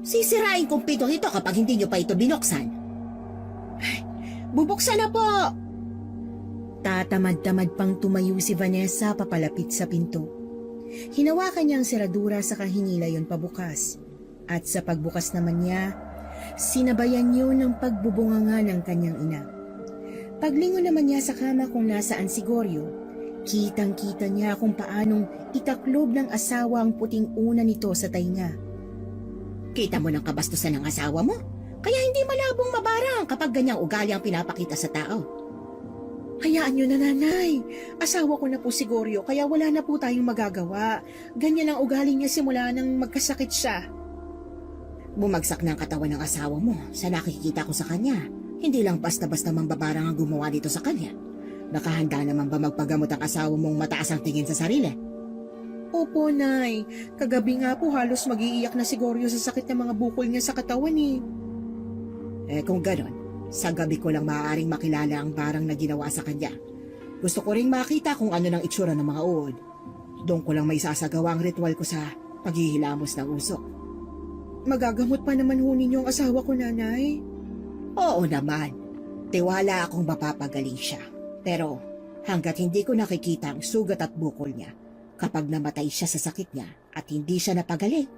Sisirain kong pinto ito kapag hindi niyo pa ito binuksan. Ay, bubuksan na po! Tatamad-tamad pang tumayo si Vanessa papalapit sa pinto. Hinawakan niya ang seradura sa kahinila yon pabukas. At sa pagbukas naman niya, sinabayan yun ng pagbubunganga ng kanyang ina. Paglingon naman niya sa kama kung nasaan si Goryo, Kitang-kita niya kung paanong itaklob ng asawa ang puting una nito sa tainga. Kita mo ng kabastusan ng asawa mo? Kaya hindi malabong mabarang kapag ganyang ugali ang pinapakita sa tao. Hayaan niyo na, nanay. Asawa ko na po si Goryo kaya wala na po tayong magagawa. Ganyan ang ugali niya simula nang magkasakit siya. Bumagsak na ang katawan ng asawa mo sa nakikita ko sa kanya. Hindi lang basta-basta mambabarang ang gumawa dito sa kanya. Nakahanda naman ba magpagamot ang asawa mong mataas ang tingin sa sarili? Opo, Nay. Kagabi nga po halos mag-iiyak na si Goryo sa sakit ng mga bukol niya sa katawan kung ganon, sa gabi ko lang maaaring makilala ang barang na ginawa sa kanya. Gusto ko ring makita kung ano ng itsura ng mga uod. Doon ko lang may sasagawa ang ritual ko sa paghihilamos ng usok. Magagamot pa naman ho ninyo ang asawa ko, Nanay? Oo naman. Tiwala akong mapapagaling siya. Pero hanggat hindi ko nakikita ang sugat at bukol niya, kapag namatay siya sa sakit niya at hindi siya napagaling,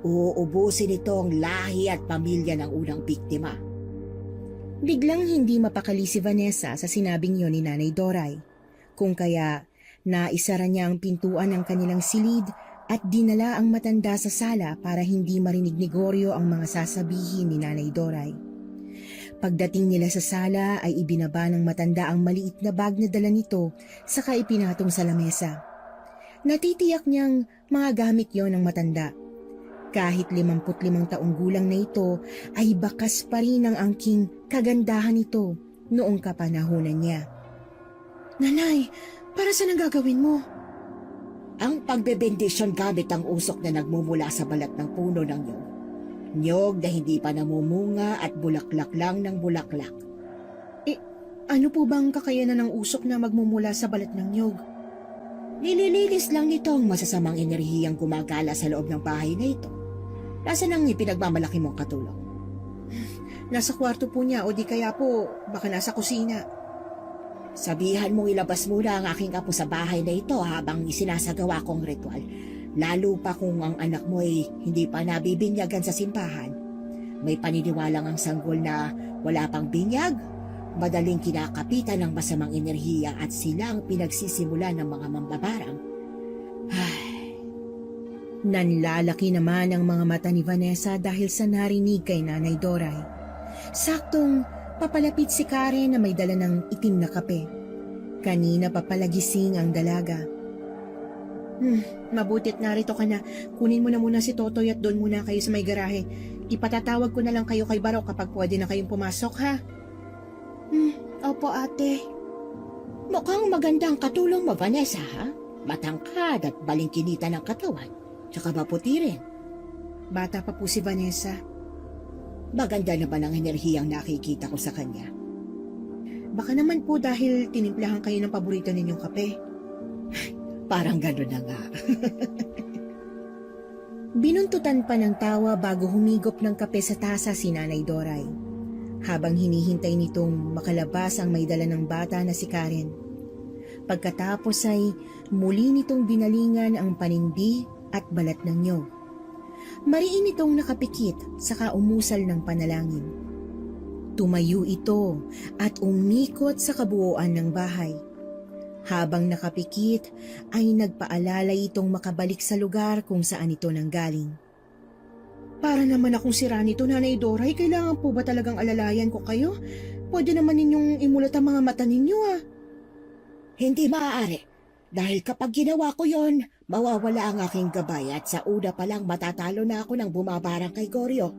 uubusin ito ang lahi at pamilya ng unang biktima. Biglang hindi mapakali si Vanessa sa sinabing yon ni Nanay Doray. Kung kaya naisara niya ang pintuan ng kanilang silid at dinala ang matanda sa sala para hindi marinig ni Goryo ang mga sasabihin ni Nanay Doray. Pagdating nila sa sala ay ibinaba ng matanda ang maliit na bag na dala nito saka ipinatong sa lamesa. Natitiyak niyang mga gamit yon ng matanda. Kahit 55 taong gulang na ito ay bakas pa rin ang angking kagandahan nito noong kapanahunan niya. Nanay, para saan ang gagawin mo? Ang pagbebendisyon gamit ang usok na nagmumula sa balat ng puno ng nyog. Nyog na hindi pa namumunga at bulaklak lang ng bulaklak. Ano po bang kakayanan ng usok na magmumula sa balat ng nyog? Nilililis lang nito ang masasamang enerhiyang gumagala sa loob ng bahay na ito. Nasaan ang ipinagmamalaki mong katulong? Nasa kwarto po niya o di kaya po baka nasa kusina. Sabihan mong ilabas muna ang aking apo sa bahay na ito habang isinasagawa kong ritual. Lalo pa kung ang anak mo ay hindi pa nabibinyagan sa simbahan. May paniniwalang ang sanggol na wala pang binyag, madaling kinakapitan ng masamang enerhiya at sila ang pinagsisimula ng mga mambabarang. Nanlalaki naman ang mga mata ni Vanessa dahil sa narinig kay Nanay Doray. Saktong papalapit si Karen na may dala ng itim na kape. Kanina papalagising ang dalaga. Mabutit narito ka na. Kunin mo na muna si Totoy at doon muna kayo sa may garahe. Ipatatawag ko na lang kayo kay Barok kapag pwede na kayong pumasok, ha? Opo, ate. Mukhang magandang katulong mo, Vanessa, ha? Matangkad at balingkinita ng katawan. Tsaka maputi rin. Bata pa po si Vanessa. Maganda naman ang enerhiyang nakikita ko sa kanya. Baka naman po dahil tinimplahan kayo ng paborito ninyong kape. Parang gano'n na nga. Binuntutan pa ng tawa bago humigop ng kape sa tasa si Nanay Doray. Habang hinihintay nitong makalabas ang may dala ng bata na si Karen. Pagkatapos ay muli nitong binalingan ang panindi at balat ng nyog. Mariin itong nakapikit saka umusal ng panalangin. Tumayo ito at umikot sa kabuuan ng bahay. Habang nakapikit ay nagpaalala itong makabalik sa lugar kung saan ito nanggaling. Para naman akong sira nito, Nanay Doray, kailangan po ba talagang alalayan ko kayo? Pwede naman ninyong imulat ang mga mata ninyo, Hindi maaari. Dahil kapag ginawa ko yon, mawawala ang aking gabay at sa una pa lang matatalo na ako ng bumabarang kay Goryo.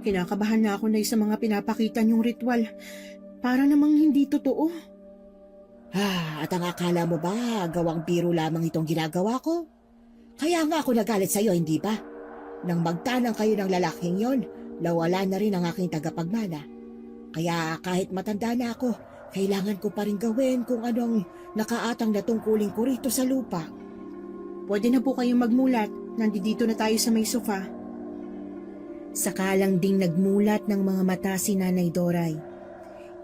Kinakabahan na ako na sa mga pinapakita niyong ritual. Para namang hindi totoo. At ang akala mo ba gawang biro lamang itong ginagawa ko? Kaya nga ako nagalit sa iyo, hindi ba? Nang magtanang kayo ng lalaking yon, nawala na rin ang aking tagapagmana. Kaya kahit matanda na ako, kailangan ko pa rin gawin kung anong nakaatang na tungkulin ko rito sa lupa. Pwede na po kayong magmulat. Nandito na tayo sa may sofa. Sakalang ding nagmulat ng mga mata si Nanay Doray.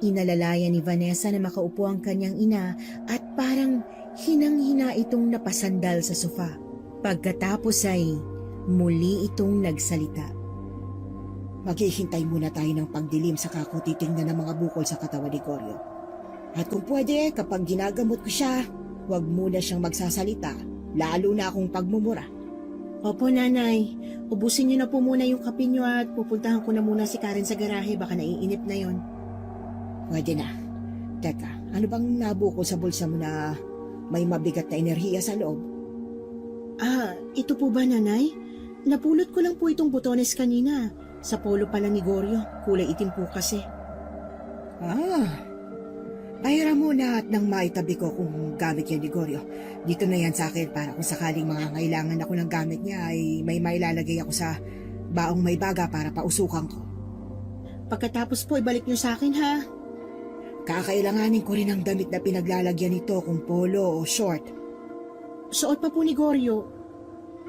Inalalayan ni Vanessa na makaupo ang kanyang ina at parang hinang-hina itong napasandal sa sofa. Pagkatapos ay muli itong nagsalita. Maghihintay muna tayo ng pagdilim sa kakutitingnan ng mga bukol sa katawan ni Goryo. At kung pwede, kapag ginagamot ko siya, huwag muna siyang magsasalita, lalo na akong pagmumura. Opo, Nanay. Ubusin niyo na po muna yung kape niyo at pupuntahan ko na muna si Karen sa garahe. Baka naiinip na yon. Pwede na. Teka, ano bang nabuko sa bulsa mo na may mabigat na enerhiya sa loob? Ito po ba, Nanay? Napulot ko lang po itong botones kanina. Sa polo pala ni Goryo. Kulay itim po kasi. Pahiram muna at nang maitabi ko kung gamit yan ni Goryo. Dito na yan sa akin para kung sakaling mangangailangan ako ng gamit niya ay may mailalagay ako sa baong may baga para pausukan ko. Pagkatapos po, ibalik niyo sa akin, ha? Kakailanganin ko rin ang damit na pinaglalagyan nito kung polo o short. Suot pa po ni Goryo.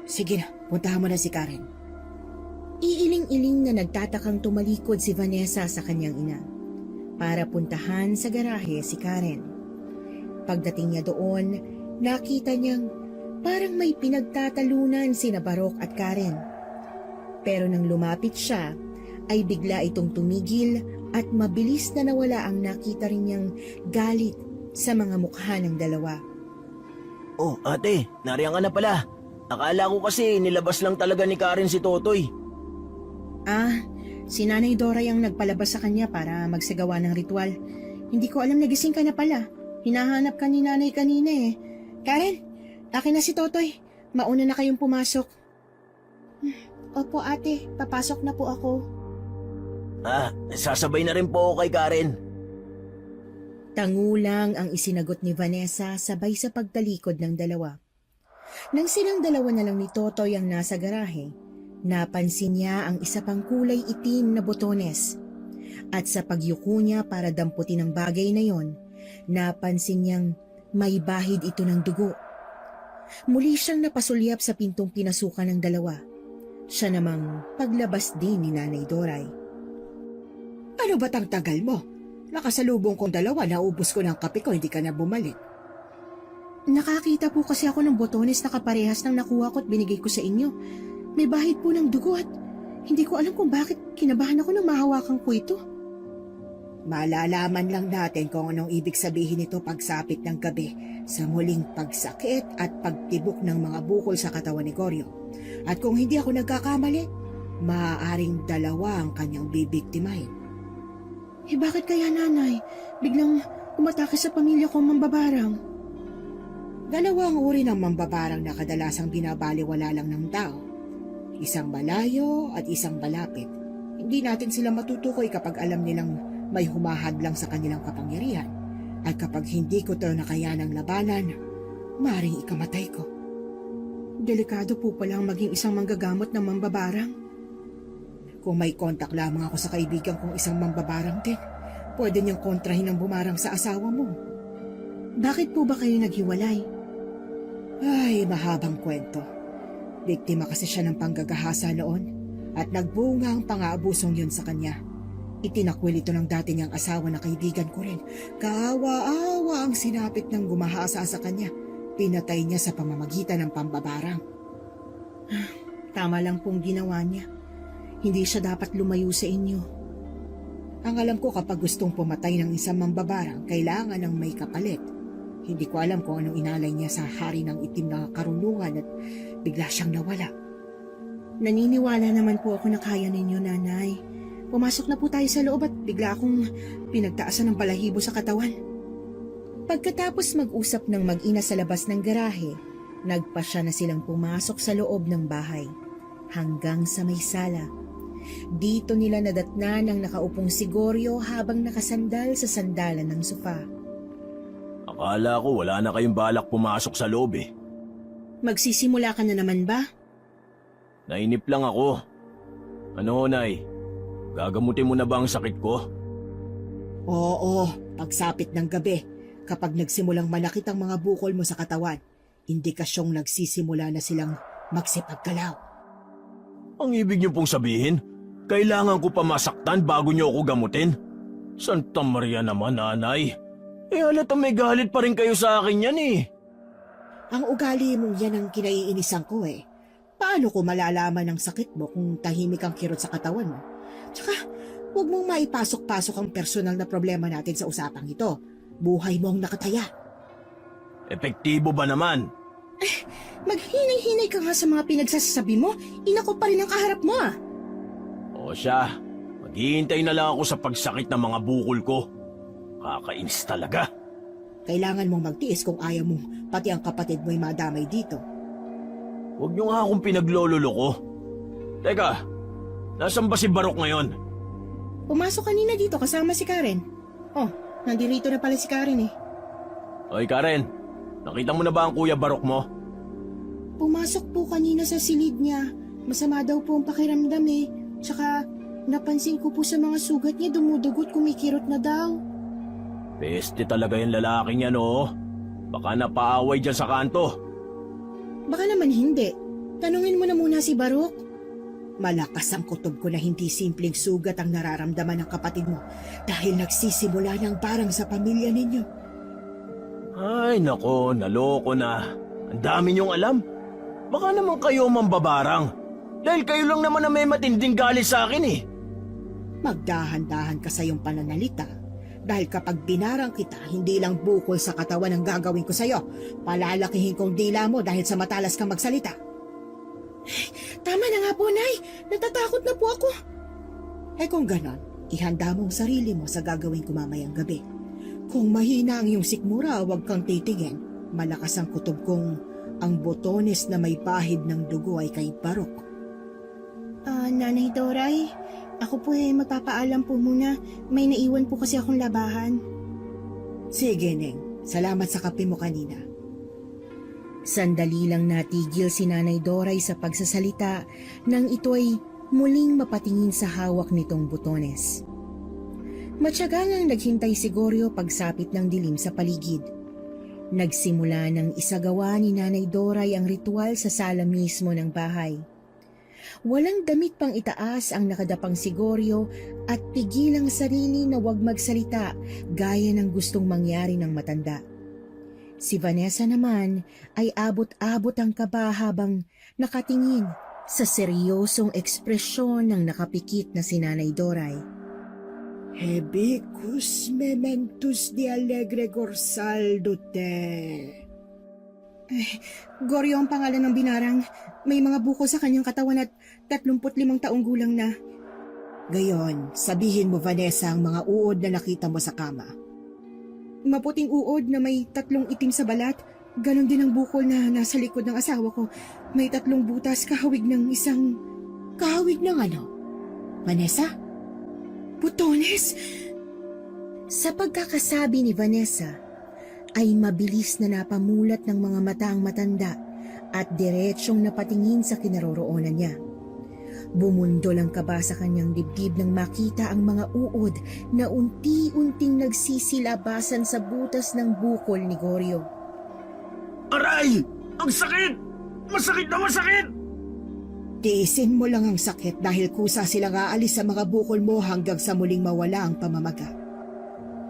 Sige na, puntahan mo na si Karen. Iiling-iling na nagtatakang tumalikod si Vanessa sa kanyang ina para puntahan sa garahe si Karen. Pagdating niya doon, nakita niyang parang may pinagtatalunan sina Barok at Karen. Pero nang lumapit siya, ay bigla itong tumigil at mabilis na nawala ang nakita rin niyang galit sa mga mukha ng dalawa. Oh, ate, nariyan ka na pala. Akala ko kasi nilabas lang talaga ni Karen si Totoy. Si Nanay Dora yung nagpalabas sa kanya para magsagawa ng ritual. Hindi ko alam nagising ka na pala. Hinahanap ka ni Nanay kanina eh. Karen, akin na si Totoy. Mauna na kayong pumasok. Opo ate, papasok na po ako. Sasabay na rin po ako kay Karen. Tangulang ang isinagot ni Vanessa sabay sa pagtalikod ng dalawa. Nang silang dalawa na lang ni Totoy ang nasa garahe, napansin niya ang isa pang kulay itim na botones. At sa pagyuko niya para damputin ang bagay na yon, napansin niyang may bahid ito ng dugo. Muli siyang napasulyap sa pintong pinasukan ng dalawa. Siya namang paglabas din ni Nanay Doray. Ano ba't ang tagal mo? Nakasalubong kong dalawa, naubos ko ng kape ko, hindi ka na bumalik. Nakakita po kasi ako ng botones na kaparehas ng nakuha ko at binigay ko sa inyo. May bahid po ng dugo at hindi ko alam kung bakit kinabahan ako nang mahawakan ko ito. Malalaman lang natin kung anong ibig sabihin nito pagsapit ng gabi sa muling pagsakit at pagtibok ng mga bukol sa katawan ni Goryo. At kung hindi ako nagkakamali, maaaring dalawa ang kanyang bibiktimahin. Bakit kaya Nanay? Biglang umatake sa pamilya ko ang mambabarang. Dalawang uri ng mambabarang na kadalasang binabaliwala lang ng tao. Isang malayo at isang malapit. Hindi natin sila matutukoy kapag alam nilang may humahadlang sa kanilang kapangyarihan. At kapag hindi ko ito nakayanang labanan, maaaring ikamatay ko. Delikado po palang maging isang manggagamot ng mambabarang. Kung may kontak lamang ako sa kaibigan kong isang mambabarang din, pwede niyang kontrahin ang bumarang sa asawa mo. Bakit po ba kayo naghiwalay? Ay, mahabang kwento. Biktima kasi siya ng panggagahasa noon at nagbunga ang pang-aabusong yun sa kanya. Itinakwil ito ng dati niyang asawa na kaibigan ko rin. Kaawa-awa ang sinapit ng gumahasa sa kanya. Pinatay niya sa pamamagitan ng pambabarang. Tama lang pong ginawa niya. Hindi siya dapat lumayo sa inyo. Ang alam ko kapag gustong pumatay ng isang mambabarang, kailangan ng may kapalit. Hindi ko alam kung anong inalay niya sa hari ng itim na karunungan at bigla siyang nawala. Naniniwala naman po ako na kaya ninyo, Nanay. Pumasok na po tayo sa loob at bigla akong pinagtaasan ng balahibo sa katawan. Pagkatapos mag-usap ng mag-ina sa labas ng garahe, nagpasya na silang pumasok sa loob ng bahay hanggang sa may sala. Dito nila nadatnan ang nakaupong si Goryo habang nakasandal sa sandalan ng sofa. Akala ko wala na kayong balak pumasok sa loob eh. Magsisimula ka na naman ba? Nainip lang ako. Ano, Nay? Gagamutin mo na ba ang sakit ko? Oo, pagsapit ng gabi, kapag nagsimulang manakit ang mga bukol mo sa katawan, indikasyong nagsisimula na silang magsipagkalaw. Ang ibig niyo pong sabihin, kailangan ko pa masaktan bago niyo ako gamutin? Santa Maria naman, Nanay. Halatang may galit pa rin kayo sa akin yan eh. Ang ugali mong yan ang kinaiinisan ko eh. Paano ko malalaman ang sakit mo kung tahimik ang kirot sa katawan mo? Tsaka, huwag mong maipasok-pasok ang personal na problema natin sa usapang ito. buhay mo ang nakataya. Epektibo ba naman? Maghinay-hinay ka nga sa mga pinagsasabi mo. Ina ko pa rin ang kaharap mo ah. O siya, maghihintay na lang ako sa pagsakit ng mga bukol ko. Kakainis talaga. Kailangan mong magtiis kung ayaw mong pati ang kapatid mo'y madamay dito. Huwag niyo nga akong pinaglololoko. Teka, nasan ba si Barok ngayon? Pumasok kanina dito kasama si Karen. Oh, nandirito na pala si Karen eh. Oy Karen, nakita mo na ba ang Kuya Barok mo? Pumasok po kanina sa silid niya. Masama daw po ang pakiramdam eh. Tsaka napansin ko po sa mga sugat niya dumudugot, kumikirot na daw. Peste talaga yung lalaking yan, oh. Baka napaaway dyan sa kanto. Baka naman hindi. Tanungin mo na muna si Barok. Malakas ang kutob ko na hindi simpleng sugat ang nararamdaman ng kapatid mo dahil nagsisimula ng parang sa pamilya ninyo. Ay nako, naloko na. Ang dami niyong alam. Baka naman kayo mambabarang. Dahil kayo lang naman na may matinding galit sa akin eh. Magdahan-dahan ka sa iyong pananalita dahil kapag binarang kita, hindi lang bukol sa katawan ang gagawin ko sa iyo. Palalakihin kong dila mo dahil sa matalas kang magsalita. Tama na nga po, Nay. Natatakot na po ako. Eh kung ganon, ihanda mo ang sarili mo sa gagawin ko mamayang gabi. Kung mahina ang iyong sikmura, huwag kang titigin. Malakas ang kutob kong ang botones na may pahid ng dugo ay kay Barok. Nanay Doray, ako po magpapaalam po muna. May naiwan po kasi akong labahan. Sige, Neng. Salamat sa kape mo kanina. Sandali lang natigil si Nanay Doray sa pagsasalita nang ito'y muling mapatingin sa hawak nitong butones. Matyagang naghintay si Goryo pagsapit ng dilim sa paligid. Nagsimula ng isagawa ni Nanay Doray ang ritual sa sala mismo ng bahay. Walang damit pang itaas ang nakadapang si Goryo at pigil ang sarili na huwag magsalita gaya ng gustong mangyari ng matanda. Si Vanessa naman ay abot-abot ang kaba habang nakatingin sa seryosong ekspresyon ng nakapikit na si Nanay Doray. Hebicus mementus di alegre gorsaldo te. Goryo ang pangalan ng binarang. May mga buko sa kanyang katawan at 35 taong gulang na. Gayon, sabihin mo Vanessa ang mga uod na nakita mo sa kama. Maputing uod na may 3 itim sa balat. Ganon din ang bukol na nasa likod ng asawa ko. May 3 butas kahawig ng isang... Kahawig ng ano? Vanessa? Butones! Sa pagkakasabi ni Vanessa, ay mabilis na napamulat ng mga mata ang matanda at diretsyong napatingin sa kinaroroonan niya. Bumundol ang kaba sa kanyang dibdib nang makita ang mga uod na unti-unting nagsisilabasan sa butas ng bukol ni Goryo. Aray! Ang sakit! Masakit na masakit! Tiisin mo lang ang sakit dahil kusa silang aalis sa mga bukol mo hanggang sa muling mawala ang pamamaga.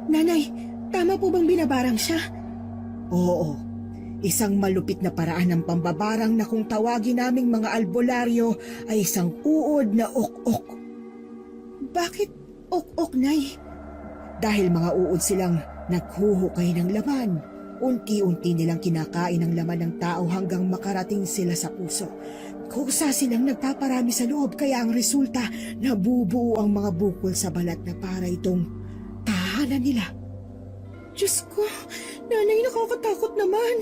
Nanay, tama po bang binabarang siya? Oo, isang malupit na paraan ng pambabarang na kung tawagin naming mga albularyo ay isang uod na ok-ok. Bakit ok-ok, Nay? Dahil mga uod silang naghuhukay ng laman. Unti-unti nilang kinakain ang laman ng tao hanggang makarating sila sa puso. Kusa silang nagpaparami sa loob kaya ang resulta nabubuo ang mga bukol sa balat na para itong tahanan nila. Diyos ko, Nanay, nakakatakot naman.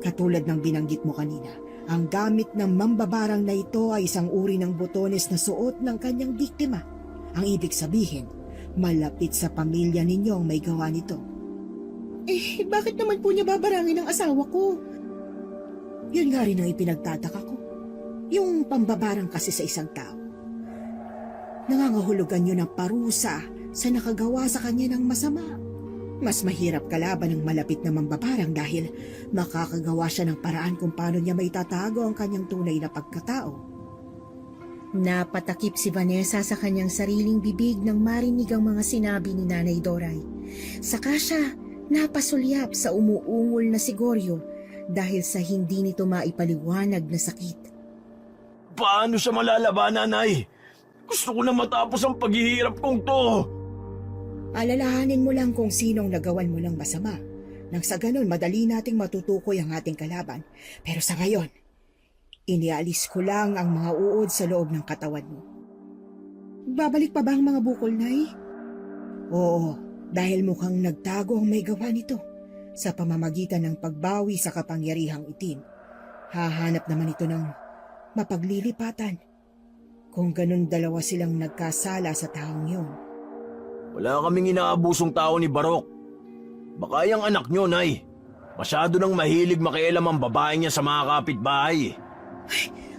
Katulad ng binanggit mo kanina, ang gamit ng mambabarang na ito ay isang uri ng botones na suot ng kanyang biktima. Ang ibig sabihin, malapit sa pamilya ninyo ang may gawa nito. Bakit naman po niya babarangin ang asawa ko? Yun nga rin ang ipinagtataka ko. Yung pambabarang kasi sa isang tao. Nangangahulugan yun ng parusa sa nakagawa sa kanya ng masama. Mas mahirap kalaban ng malapit na mambabarang dahil makakagawa siya ng paraan kung paano niya maitatago ang kanyang tunay na pagkatao. Napatakip si Vanessa sa kanyang sariling bibig nang marinig ang mga sinabi ni Nanay Doray. Saka siya napasulyap sa umuungol na si Goryo dahil sa hindi nito maipaliwanag na sakit. Paano siya malalaban, Nanay? Gusto ko na matapos ang paghihirap kong to. Alalahanin mo lang kung sinong nagawan mo ng masama. Nang sa ganon, madali nating matutukoy ang ating kalaban. Pero sa ngayon, inialis ko lang ang mga uod sa loob ng katawan mo. Babalik pa ba ang mga bukol, Nay? Oo, dahil mukhang nagtago ang may gawa nito sa pamamagitan ng pagbawi sa kapangyarihang itim. Hahanap naman ito ng mapaglilipatan. Kung ganun dalawa silang nagkasala sa taong yun. Wala kaming inaabusong tao ni Barok. Baka yung anak nyo, Nay. Masyado nang mahilig makialam ang babae niya sa mga kapitbahay.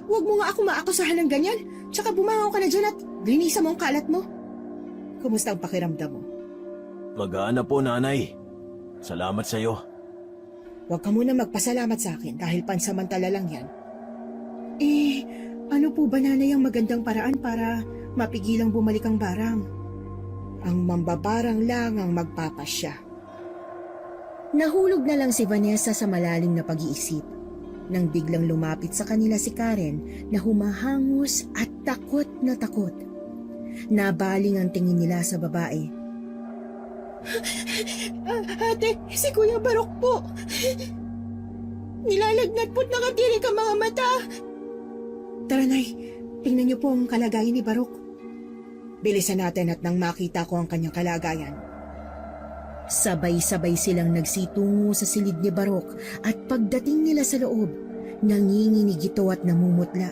Huwag mo nga ako maakusahan ng ganyan. Tsaka bumangaw ka na dyan at linisan mo ang kalat mo. Kumusta ang pakiramdam mo? Magana po, Nanay. Salamat sa iyo. Huwag ka muna magpasalamat sa akin dahil pansamantala lang yan. Ano po ba, Nanay, ang magandang paraan para mapigilang bumalik ang barang? Ang mambabarang lang ang magpapasya. Nahulog na lang si Vanessa sa malalim na pag-iisip nang biglang lumapit sa kanila si Karen na humahangos at takot na takot. Nabaling ang tingin nila sa babae. Ate, si Kuya Barok po. Nilalagnat po't nakatirik ang mga mata. Tara, Nay. Tingnan niyo po ang kalagayan ni Barok. Bilisan natin at nang makita ko ang kanyang kalagayan. Sabay-sabay silang nagsitungo sa silid ni Barok at pagdating nila sa loob, nanginginig ito at namumutla.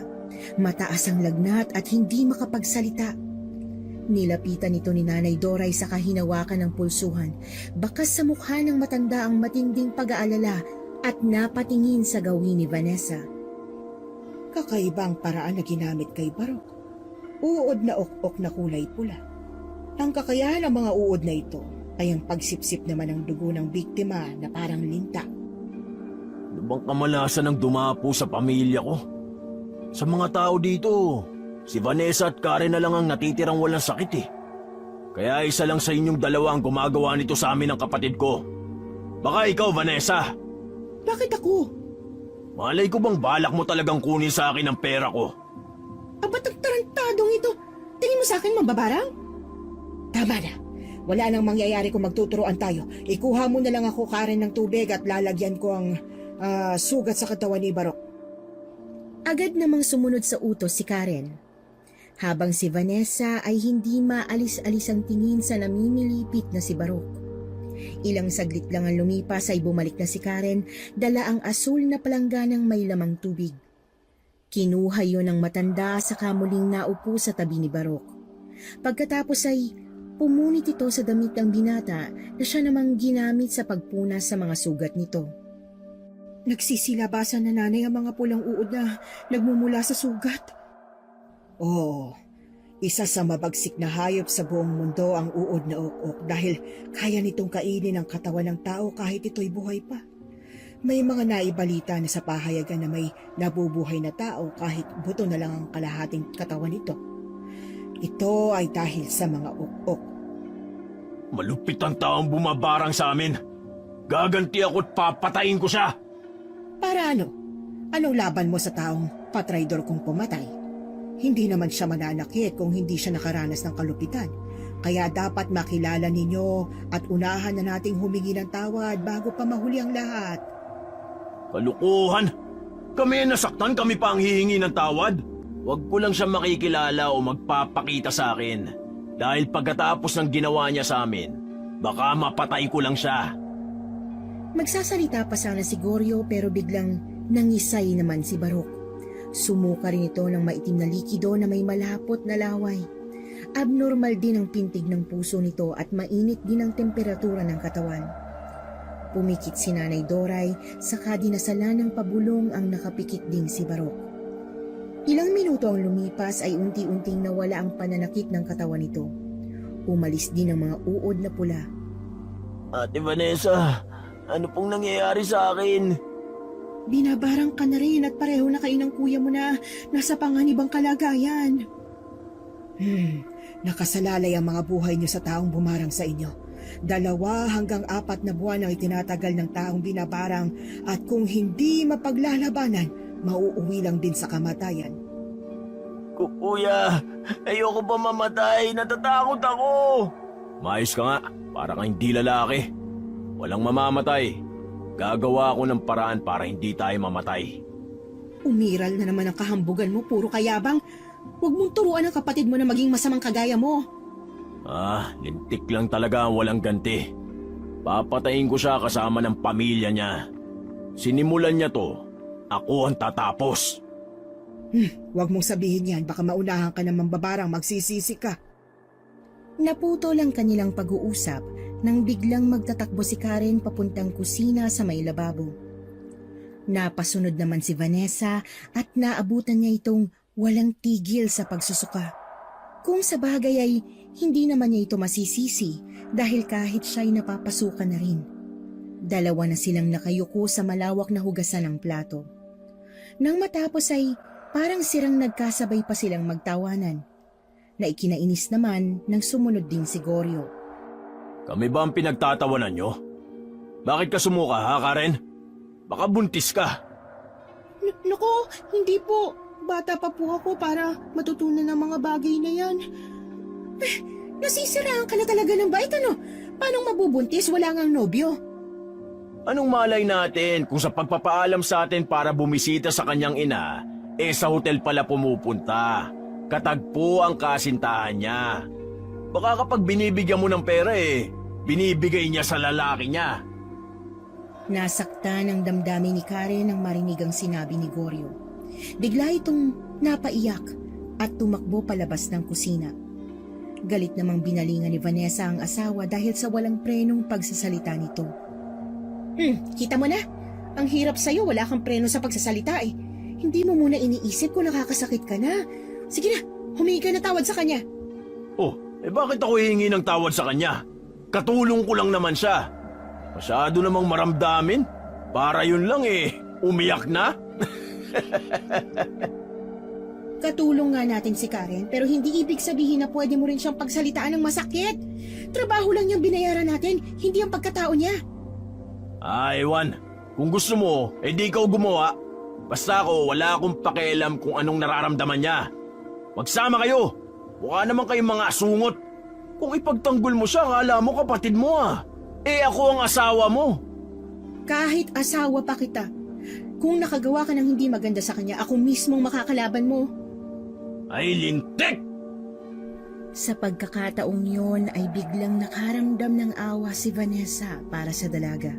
Mataas ang lagnat at hindi makapagsalita. Nilapitan ito ni Nanay Doray sa kahinawakan ng pulsuhan. Bakas sa mukha ng matanda ang matinding pag-aalala at napatingin sa gawin ni Vanessa. Kakaibang paraan na ginamit kay Barok. Uod na ok-ok na kulay pula. Ang kakayahan ng mga uod na ito ay ang pagsipsip naman ng dugo ng biktima na parang linta. Ano bang kamalasan ang dumapo sa pamilya ko? Sa mga tao dito, si Vanessa at Karen na lang ang natitirang walang sakit eh. Kaya isa lang sa inyong dalawa ang gumagawa nito sa amin ng kapatid ko. Baka ikaw, Vanessa. Bakit ako? Malay ko bang balak mo talagang kunin sa akin ang pera ko? Ba't ang tarantadong ito? Tingin mo sa akin mababarang? Tama na. Wala nang mangyayari kung magtuturoan tayo. Ikuha mo na lang ako, Karen, ng tubig at lalagyan ko ang sugat sa katawan ni Barok. Agad namang sumunod sa utos si Karen. Habang si Vanessa ay hindi maalis-alis ang tingin sa namimilipit na si Barok. Ilang saglit lang ang lumipas ay bumalik na si Karen, dala ang asul na palangganang may lamang tubig. Kinuha yon ng matanda sa kamuling naupo sa tabi ni Barok. Pagkatapos ay pumunit ito sa damit ng binata na siya namang ginamit sa pagpunas sa mga sugat nito. Nagsisilabasan na, Nanay, ang mga pulang uod na nagmumula sa sugat. Oo, isa sa mabagsik na hayop sa buong mundo ang uod na ok-ok dahil kaya nitong kainin ang katawan ng tao kahit ito'y buhay pa. May mga naibalita na sa pahayagan na may nabubuhay na tao kahit buto na lang ang kalahating katawan nito. Ito ay dahil sa mga ok-ok. Malupit ang taong bumabarang sa amin. Gaganti ako at papatayin ko siya. Para ano? Anong laban mo sa taong patraidor kong pumatay? Hindi naman siya mananakit kung hindi siya nakaranas ng kalupitan. Kaya dapat makilala ninyo at unahan na nating humingi ng tawad bago pa mahuli ang lahat. Kalukuhan! Kami ang nasaktan, kami pa ang hihingi ng tawad. Huwag ko lang siya makikilala o magpapakita sa akin. Dahil pagkatapos ng ginawa niya sa amin, baka mapatay ko lang siya. Magsasalita pa sana si Goryo pero biglang nangisay naman si Barok. Sumuka rin ito ng maitim na likido na may malapot na laway. Abnormal din ang pintig ng puso nito at mainit din ang temperatura ng katawan. Pumikit si Nanay Doray, saka dinasalan ng pabulong ang nakapikit ding si Barok. Ilang minuto ang lumipas ay unti-unting nawala ang pananakit ng katawan nito. Umalis din ang mga uod na pula. Ate Vanessa, ano pong nangyayari sa akin? Binabarang ka na rin at pareho na kayo ng kuya mo na nasa panganibang kalagayan. Nakasalalay ang mga buhay niyo sa taong bumarang sa inyo. 2 hanggang 4 na buwan ang itinatagal ng taong binabarang at kung hindi mapaglalabanan, mauuwi lang din sa kamatayan. Kuya, ayoko pa mamatay. Natatakot ako. Maayos ka nga, para kang hindi lalaki. Walang mamamatay. Gagawa ako ng paraan para hindi tayo mamatay. Umiral na naman ang kahambugan mo, puro kayabang. Huwag mong turuan ang kapatid mo na maging masamang kagaya mo. Lintik lang talaga ang walang ganti. Papatayin ko siya kasama ng pamilya niya. Sinimulan niya to, ako ang tatapos. Huwag mong sabihin yan, baka maunahan ka ng mambabarang magsisisi ka. Naputo lang kanilang pag-uusap nang biglang magtatakbo si Karen papuntang kusina sa may lababo. Napasunod naman si Vanessa at naabutan niya itong walang tigil sa pagsusuka. Kung sa bagay ay hindi naman niya ito masisisi dahil kahit siya'y napapasukan na rin. Dalawa na silang nakayuko sa malawak na hugasan ng plato. Nang matapos ay parang sirang nagkasabay pa silang magtawanan. Na ikinainis naman nang sumunod din si Goryo. Kami ba ang pinagtatawanan nyo? Bakit ka sumuka, ha, Karen? Baka buntis ka. Nako, hindi po. Bata pa po ako para matutunan ng mga bagay na yan. Nasisiraan ka na talaga ng bait, ano? Paano mabubuntis? Wala ngang nobyo. Anong malay natin kung sa pagpapaalam sa atin para bumisita sa kanyang ina, sa hotel pala pumupunta. Katagpo ang kasintahan niya. Baka kapag binibigyan mo ng pera binibigay niya sa lalaki niya. Nasaktan ang damdamin ni Karen nang marinig ang sinabi ni Goryo. Bigla itong napaiyak at tumakbo palabas ng kusina. Galit namang binalingan ni Vanessa ang asawa dahil sa walang prenong pagsasalita nito. Kita mo na, ang hirap sa'yo, wala kang preno sa pagsasalita eh. Hindi mo muna iniisip kung nakakasakit ka na. Sige na, humingi ka na tawad sa kanya. Bakit ako hihingi ng tawad sa kanya? Katulong ko lang naman siya. Masyado namang maramdamin. Para yun lang umiyak na. Katulong nga natin si Karen pero hindi ibig sabihin na pwede mo rin siyang pagsalitaan ng masakit. Trabaho lang niyang binayaran natin, hindi ang pagkatao niya. Ewan. Kung gusto mo, di ikaw gumawa. Basta ako, wala akong pakialam kung anong nararamdaman niya. Magsama kayo. Mukha naman kayong mga asungot. Kung ipagtanggol mo siya, akala mo kapatid mo ako ang asawa mo. Kahit asawa pa kita, kung nakagawa ka ng hindi maganda sa kanya, ako mismong makakalaban mo. Ay, lintik! Sa pagkakataong yon ay biglang nakaramdam ng awa si Vanessa para sa dalaga.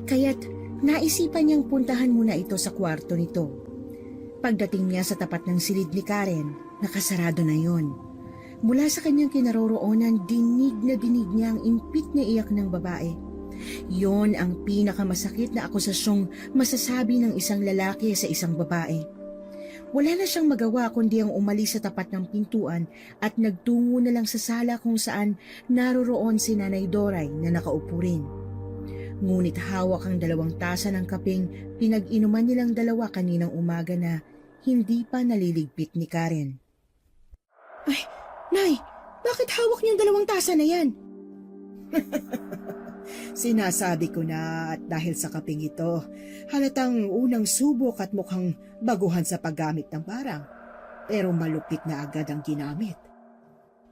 Kaya't naisipan niyang puntahan muna ito sa kwarto nito. Pagdating niya sa tapat ng silid ni Karen, nakasarado na yon. Mula sa kanyang kinaroroonan, dinig niya ang impit na iyak ng babae. Yon ang pinakamasakit na akusasyong masasabi ng isang lalaki sa isang babae. Wala na siyang magawa kundi ang umalis sa tapat ng pintuan at nagtungo na lang sa sala kung saan naroroon si Nanay Doray na nakaupo rin. Ngunit hawak ang 2 tasa ng kapeng pinag-inuman nilang dalawa kaninang umaga na hindi pa naliligpit ni Karen. Ay, Nay, bakit hawak niyang 2 tasa na yan? Sinasabi ko na at dahil sa kaping ito, halatang unang subok at mukhang baguhan sa paggamit ng barang. Pero malupit na agad ang ginamit.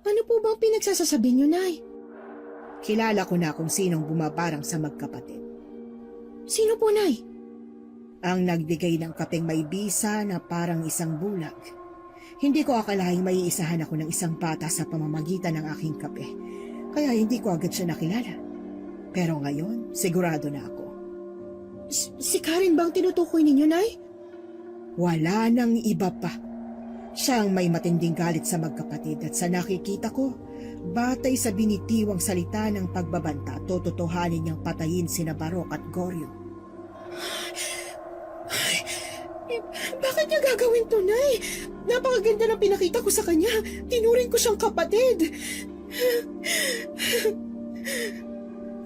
Ano po bang pinagsasasabi niyo, Nay? Kilala ko na kung sinong bumabarang sa magkapatid. Sino po, Nay? Ang nagbigay ng kapeng may bisa na parang isang bulag. Hindi ko akalaing may isahan ako ng isang bata sa pamamagitan ng aking kape. Kaya hindi ko agad siya nakilala. Pero ngayon, sigurado na ako. Si Karen bang tinutukoy ninyo, Nay? Wala nang iba pa. Siya ang may matinding galit sa magkapatid at sa nakikita ko, batay sa binitiwang salita ng pagbabanta, tototohanin niyang patayin sina Barok at Goryo. Bakit niya gagawin to, Nay? Napakaganda ng pinakita ko sa kanya. Tinuring ko siyang kapatid.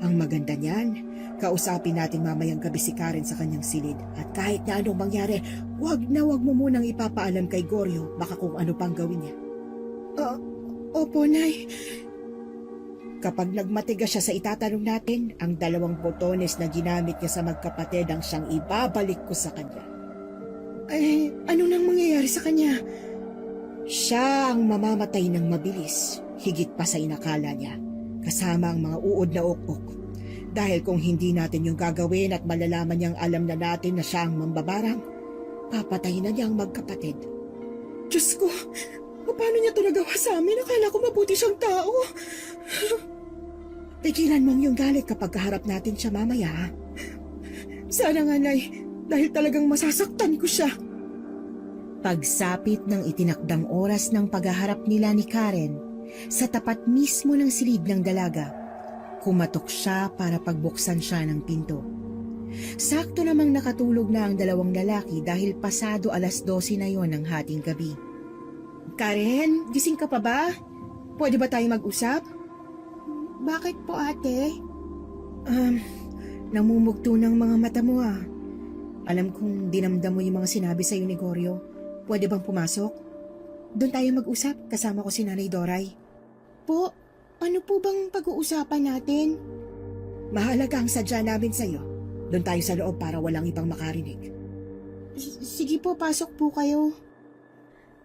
Ang maganda niyan, kausapin natin mamayang gabi si Karen sa kanyang silid. At kahit na anong mangyari, wag mo munang ipapaalam kay Goryo, baka kung ano pang gawin niya. Opo, Nay. Kapag nagmatigas siya sa itatanong natin, ang 2 botones na ginamit niya sa magkapatid ang siyang ibabalik ko sa kanya. Ano nang mangyayari sa kanya? Siya ang mamamatay ng mabilis, higit pa sa inakala niya. kasama ang mga uod na ukok. Dahil kung hindi natin yung gagawin at malalaman niyang alam na natin na siya ang mambabarang, papatayin na niya ang magkapatid. Diyos ko, paano niya ito nagawa sa amin? Akala ko mabuti siyang tao. Pigilan mo ang iyong galit kapag kaharap natin siya mamaya. Ha? Sana nga, Nay, dahil talagang masasaktan ko siya. Pagsapit ng itinakdang oras ng paghaharap nila ni Karen, sa tapat mismo ng silid ng dalaga, kumatok siya para pagbuksan siya ng pinto. Sakto namang nakatulog na ang dalawang lalaki dahil pasado 12:00 na yon ng hating gabi. Karen, gising ka pa ba? Pwede ba tayo mag-usap? Bakit po, ate? Namumugto ng mga mata mo ah. Alam kong dinamdam mo yung mga sinabi sa'yo ni Goryo. Pwede bang pumasok? Doon tayo mag-usap, kasama ko si Nanay Doray. Po, ano po bang pag-uusapan natin? Mahalaga ang sadya namin sa'yo. Doon tayo sa loob para walang ibang makarinig. Sige po, pasok po kayo.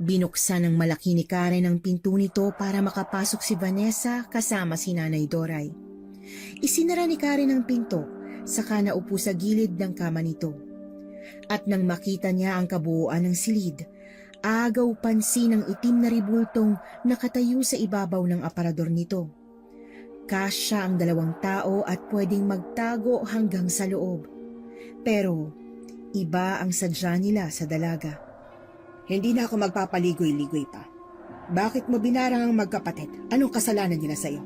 Binuksan ng malaki ni Karen ang pinto nito para makapasok si Vanessa kasama si Nanay Doray. Isinara ni Karen ang pinto, saka naupo sa gilid ng kama nito. At nang makita niya ang kabuuan ng silid, agaw pansin ang itim na ribultong nakatayo sa ibabaw ng aparador nito. Kasya ang 2 tao at pwedeng magtago hanggang sa loob. Pero iba ang sadya nila sa dalaga. Hindi na ako magpapaligoy-ligoy pa. Bakit mo binarang ang magkapatid? Anong kasalanan nila sa'yo?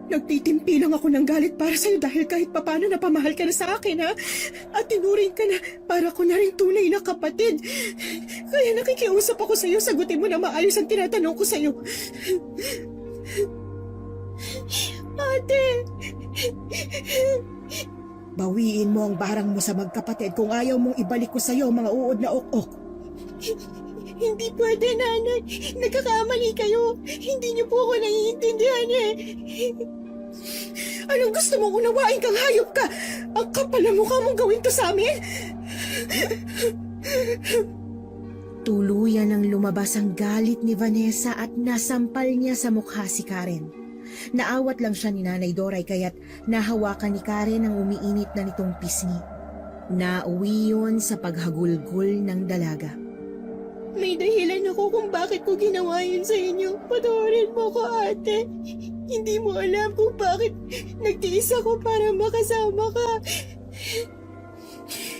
Nagtitimpi lang ako ng galit para sa'yo dahil kahit papano napamahal ka na sa akin, ha? At tinuring ka na para ko na rin tunay na kapatid. Kaya nakikiusap ako sa'yo, sagutin mo na maayos ang tinatanong ko sa'yo. Ate! Bawiin mo ang barang mo sa magkapatid kung ayaw mong ibalik ko sa'yo ang mga uod na ok-ok. Hindi pwede, nanay. Nagkakamali kayo. Hindi niyo po ako naiintindihan eh. Anong gusto mong unawain kang hayop ka? Ang kapal na mukha mong gawin to sa amin? Tuluyan ang lumabas ang galit ni Vanessa at nasampal niya sa mukha si Karen. Naawat lang siya ni Nanay Doray kaya't nahawakan ni Karen ang umiinit na nitong pisngi. Nauwi yun sa paghagulgol ng dalaga. May dahilan ako kung bakit ko ginawa yun sa inyo. Patawarin mo ko, ate. Hindi mo alam kung bakit nagtiis ako para makasama ka.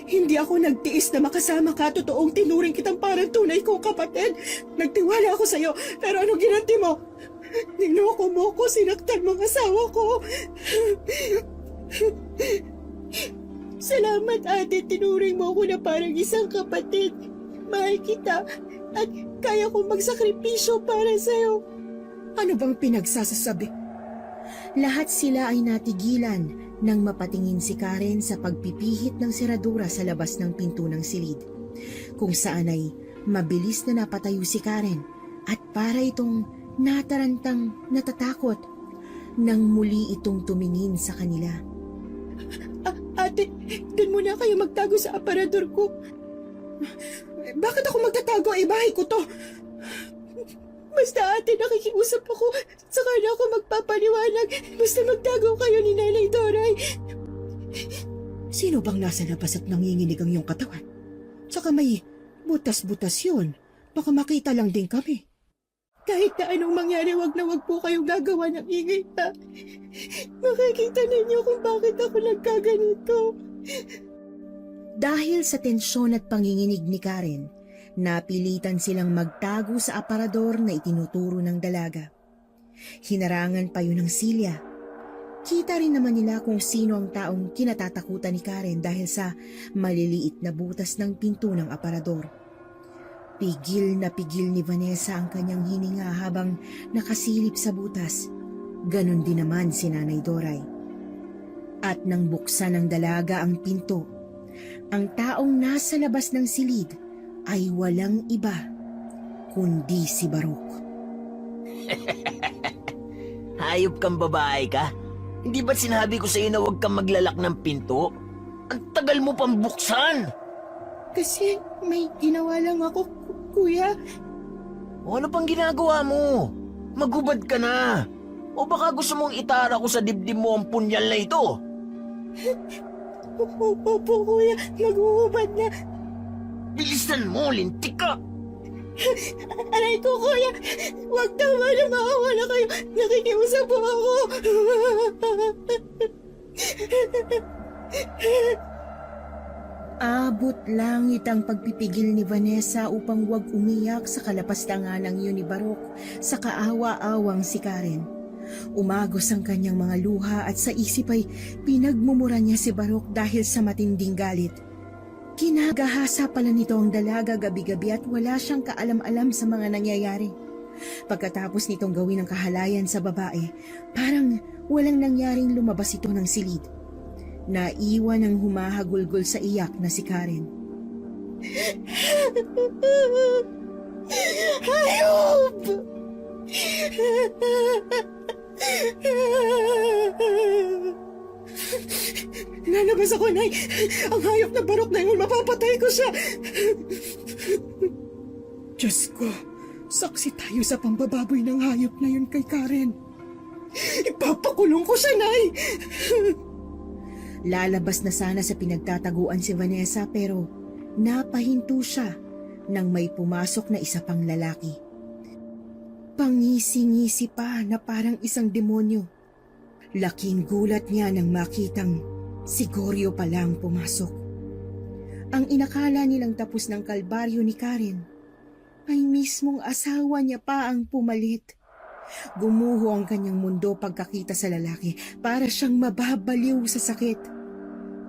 Hindi ako nagtiis na makasama ka. Totoong tinuring kitang parang tunay kong kapatid. Nagtiwala ako sa'yo. Pero anong ginanti mo? Niloko mo ko, sinaktan mong asawa ko. Salamat, ate. Tinuring mo ako na parang isang kapatid. Mahal kita at kaya kong magsakripisyo para sa'yo. Ano bang pinagsasasabi? Lahat sila ay natigilan nang mapatingin si Karen sa pagpipihit ng seradura sa labas ng pinto ng silid. Kung saan ay mabilis na napatayo si Karen at para itong natarantang natatakot nang muli itong tumingin sa kanila. Ate, dun muna kayo magtago sa aparador ko. Bakit ako magtatago? Bahay ko to. Basta ate, nakikiusap ako. Saka na ako magpapaliwanag. Basta magtago kayo ni Nanay Doray. Sino bang nasa labas at nanginginig ang iyong katawan? Saka may butas-butas yun. Baka makita lang din kami. Kahit na anong mangyari, wag na wag po kayong gagawa ng ingay, ha? Makikita ninyo kung bakit ako nagkaganito. Dahil sa tensyon at panginginig ni Karen, napilitan silang magtago sa aparador na itinuturo ng dalaga. Hinarangan pa yun ng silya. Kita rin naman nila kung sino ang taong kinatatakutan ni Karen dahil sa maliliit na butas ng pinto ng aparador. Pigil na pigil ni Vanessa ang kanyang hininga habang nakasilip sa butas. Ganon din naman si Nanay Doray. At nang buksan ng dalaga ang pinto, ang taong nasa labas ng silid ay walang iba kundi si Barok. Hayop kang babae ka? Hindi ba't sinabi ko sa'yo na huwag kang maglalak ng pinto? Ang tagal mo pang buksan! Kasi may ginawa lang ako, kuya. O ano pang ginagawa mo? Magubad ka na! O baka gusto mong itara ko sa dibdib mo ang punyal na ito? Opo, kuya. Naguhubad na. Bilisan mo, lintik ka! Aray ko, kuya. Huwag tama na makawala kayo. Nakikiusap po ako. Abot langit ang pagpipigil ni Vanessa upang wag umiyak sa kalapastangan yun ni Barok sa kaawa-awang si Karen. Umagos ang kanyang mga luha at sa isip ay pinagmumura niya si Barok dahil sa matinding galit. Kinagahasa pala nito ang dalaga gabi-gabi at wala siyang kaalam-alam sa mga nangyayari. Pagkatapos nitong gawin ang kahalayan sa babae, parang walang nangyaring lumabas ito ng silid. Naiwan ang humahagulgol sa iyak na si Karen. Hayop! Lalabas ako, Nay. Ang hayop na Barok na yun, mapapatay ko siya. Diyos ko, saksi tayo sa pambababoy ng hayop na yun kay Karen. Ipapakulong ko siya, Nay. Lalabas na sana sa pinagtataguan si Vanessa pero napahinto siya nang may pumasok na isa pang lalaki. Pangisi-ngisi pa na parang isang demonyo. Laking gulat niya nang makitang si Goryo palang pumasok. Ang inakala nilang tapos ng kalbaryo ni Karen ay mismong asawa niya pa ang pumalit. Gumuho ang kanyang mundo pagkakita sa lalaki para siyang mababaliw sa sakit.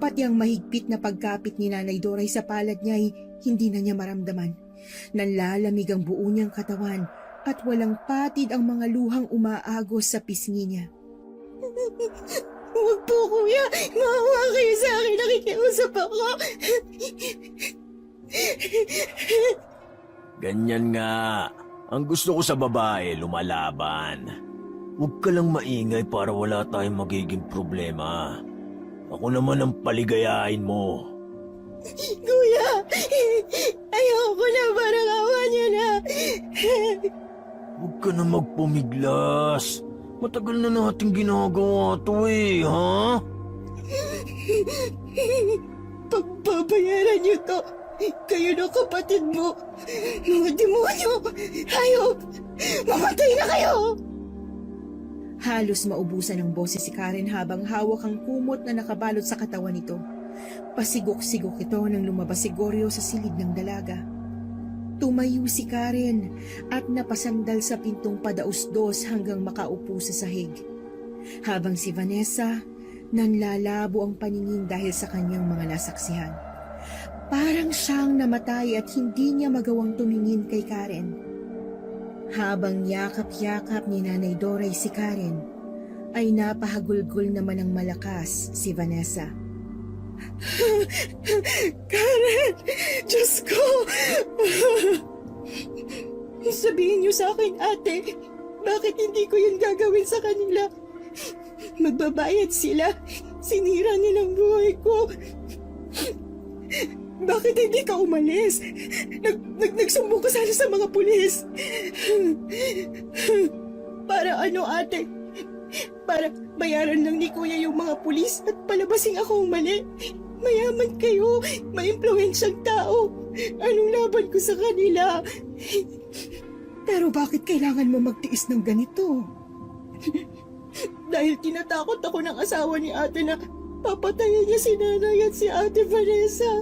Pati ang mahigpit na pagkapit ni Nanay Doray sa palad niya ay hindi na niya maramdaman. Nanlalamig ang buo niyang katawan at walang patid ang mga luhang umaagos sa pisngi niya. Huwag po, kuya. Maawa kayo sa akin. Nakikiusap ako. Ganyan nga. Ang gusto ko sa babae, lumalaban. Huwag ka lang maingay para wala tayong magiging problema. Ako naman ang paligayahin mo. Kuya, ayoko na. Parang awa niyo na. Huwag ka na magpumiglas. Matagal na nating ginagawa to ha? Pagbabayaran niyo to. Kayo na kapatid mo. Mga demonyo. Hayop. Mamatay na kayo. Halos maubusan ng boses si Karen habang hawak ang kumot na nakabalot sa katawan nito. Pasigok-sigok ito nang lumabas si Goryo sa silid ng dalaga. Tumayo si Karen at napasandal sa pintong padaos-dos hanggang makaupo sa sahig. Habang si Vanessa, nanlalabo ang paningin dahil sa kanyang mga nasaksihan. Parang siyang namatay at hindi niya magawang tumingin kay Karen. Habang yakap-yakap ni Nanay Doray si Karen, ay napahagulgol naman ng malakas si Vanessa. Karen! Diyos ko! Sabihin niyo sa akin, ate, bakit hindi ko yun gagawin sa kanila? Magbabayad sila. Sinira nilang buhay ko. Bakit hindi ka umalis? Nagsumbong ka sana sa mga pulis. Para ano, ate? Para bayaran lang ni kuya yung mga pulis at palabasing akong mali. Mayaman kayo, maimpluwensyang tao. Anong laban ko sa kanila? Pero bakit kailangan mo magtiis ng ganito? Dahil tinatakot ako ng asawa ni ate na papatayin niya si nanay at si ate Vanessa.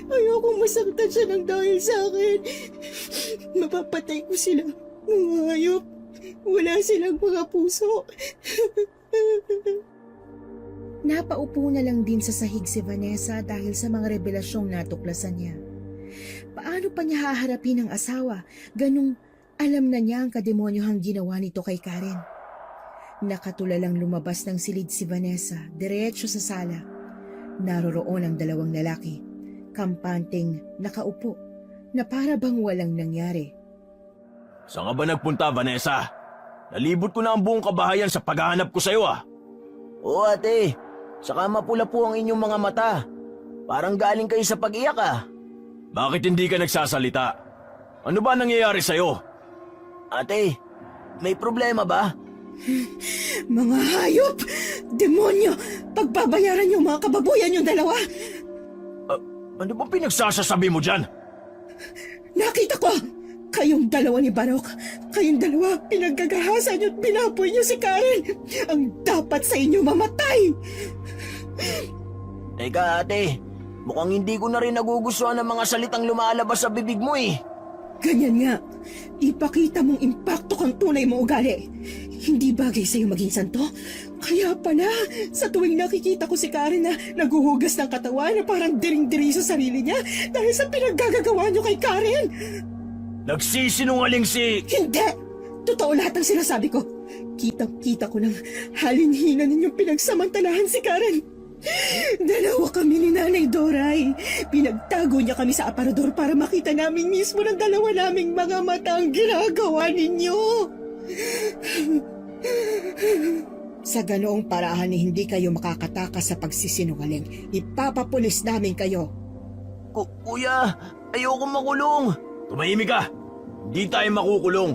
Ayokong masaktan siya ng dahil sa akin. Mapapatay ko sila. Mga hayop. Wala silang mga puso. Napaupo na lang din sa sahig si Vanessa dahil sa mga revelasyong natuklasan niya. Paano pa niya haharapin ang asawa? Ganong alam na niya ang kademonyohang ginawa nito kay Karen. Nakatulalang lumabas ng silid si Vanessa, diretso sa sala. Naroroon ang dalawang lalaki, kampanteng nakaupo, na para bang walang nangyari. Saan ka ba nagpunta, Vanessa? Nalibot ko na ang buong kabahayan sa paghahanap ko sa'yo Oo ate, saka mapula po ang inyong mga mata. Parang galing kayo sa pag-iyak Bakit hindi ka nagsasalita? Ano ba nangyayari sa'yo? Ate, may problema ba? Mga hayop! Demonyo! Pagbabayaran yung mga kababuyan yung dalawa! Ano ba pinagsasasabi mo dyan? Nakita ko! Kayong dalawa ni Barok, kayong dalawa pinaggagahasan niyo at binaboy niyo si Karen! Ang dapat sa inyo mamatay! Teka ate, mukhang hindi ko na rin nagugustuhan ng mga salitang lumalabas sa bibig mo eh. Ganyan nga, ipakita mong impacto kang tunay mo ugali. Hindi bagay sa'yo maging santo? Kaya pala, sa tuwing nakikita ko si Karen na naguhugas ng katawan na parang diring-diri sa sarili niya dahil sa pinaggagawa niyo kay Karen. Nagsisinungaling si... Hindi! Totoo lahat ng sinasabi ko. Kitang-kita ko ng halinhina ninyong pinagsamantalahan si Karen. Dalawa kami ni Nanay Doray. Pinagtago niya kami sa aparador para makita namin mismo ng dalawa naming mga mata ang ginagawa ninyo. Sa ganoong paraan hindi kayo makakatakas sa pagsisinungaling. Ipapapulis namin kayo. Kuya, ayoko makulong. Tumahimik ka! Di tayo makukulong.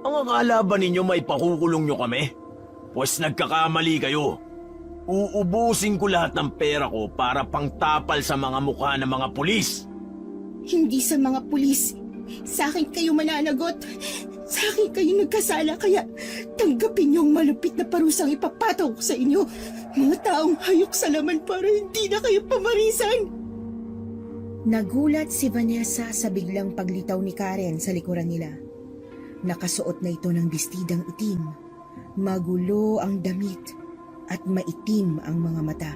Ang akala ba ninyo may pakukulong nyo kami? Pues nagkakamali kayo. Uubusin ko lahat ng pera ko para pangtapal sa mga mukha ng mga pulis. Hindi sa mga pulis. Sa akin kayo mananagot. Sa akin kayo nagkasala kaya tanggapin niyo ang malupit na parusang ipapataw ko sa inyo. Mga taong hayok sa laman para hindi na kayo pamarisan. Nagulat si Vanessa sa biglang paglitaw ni Karen sa likuran nila. Nakasuot na ito ng bestidang itim. Magulo ang damit at maitim ang mga mata.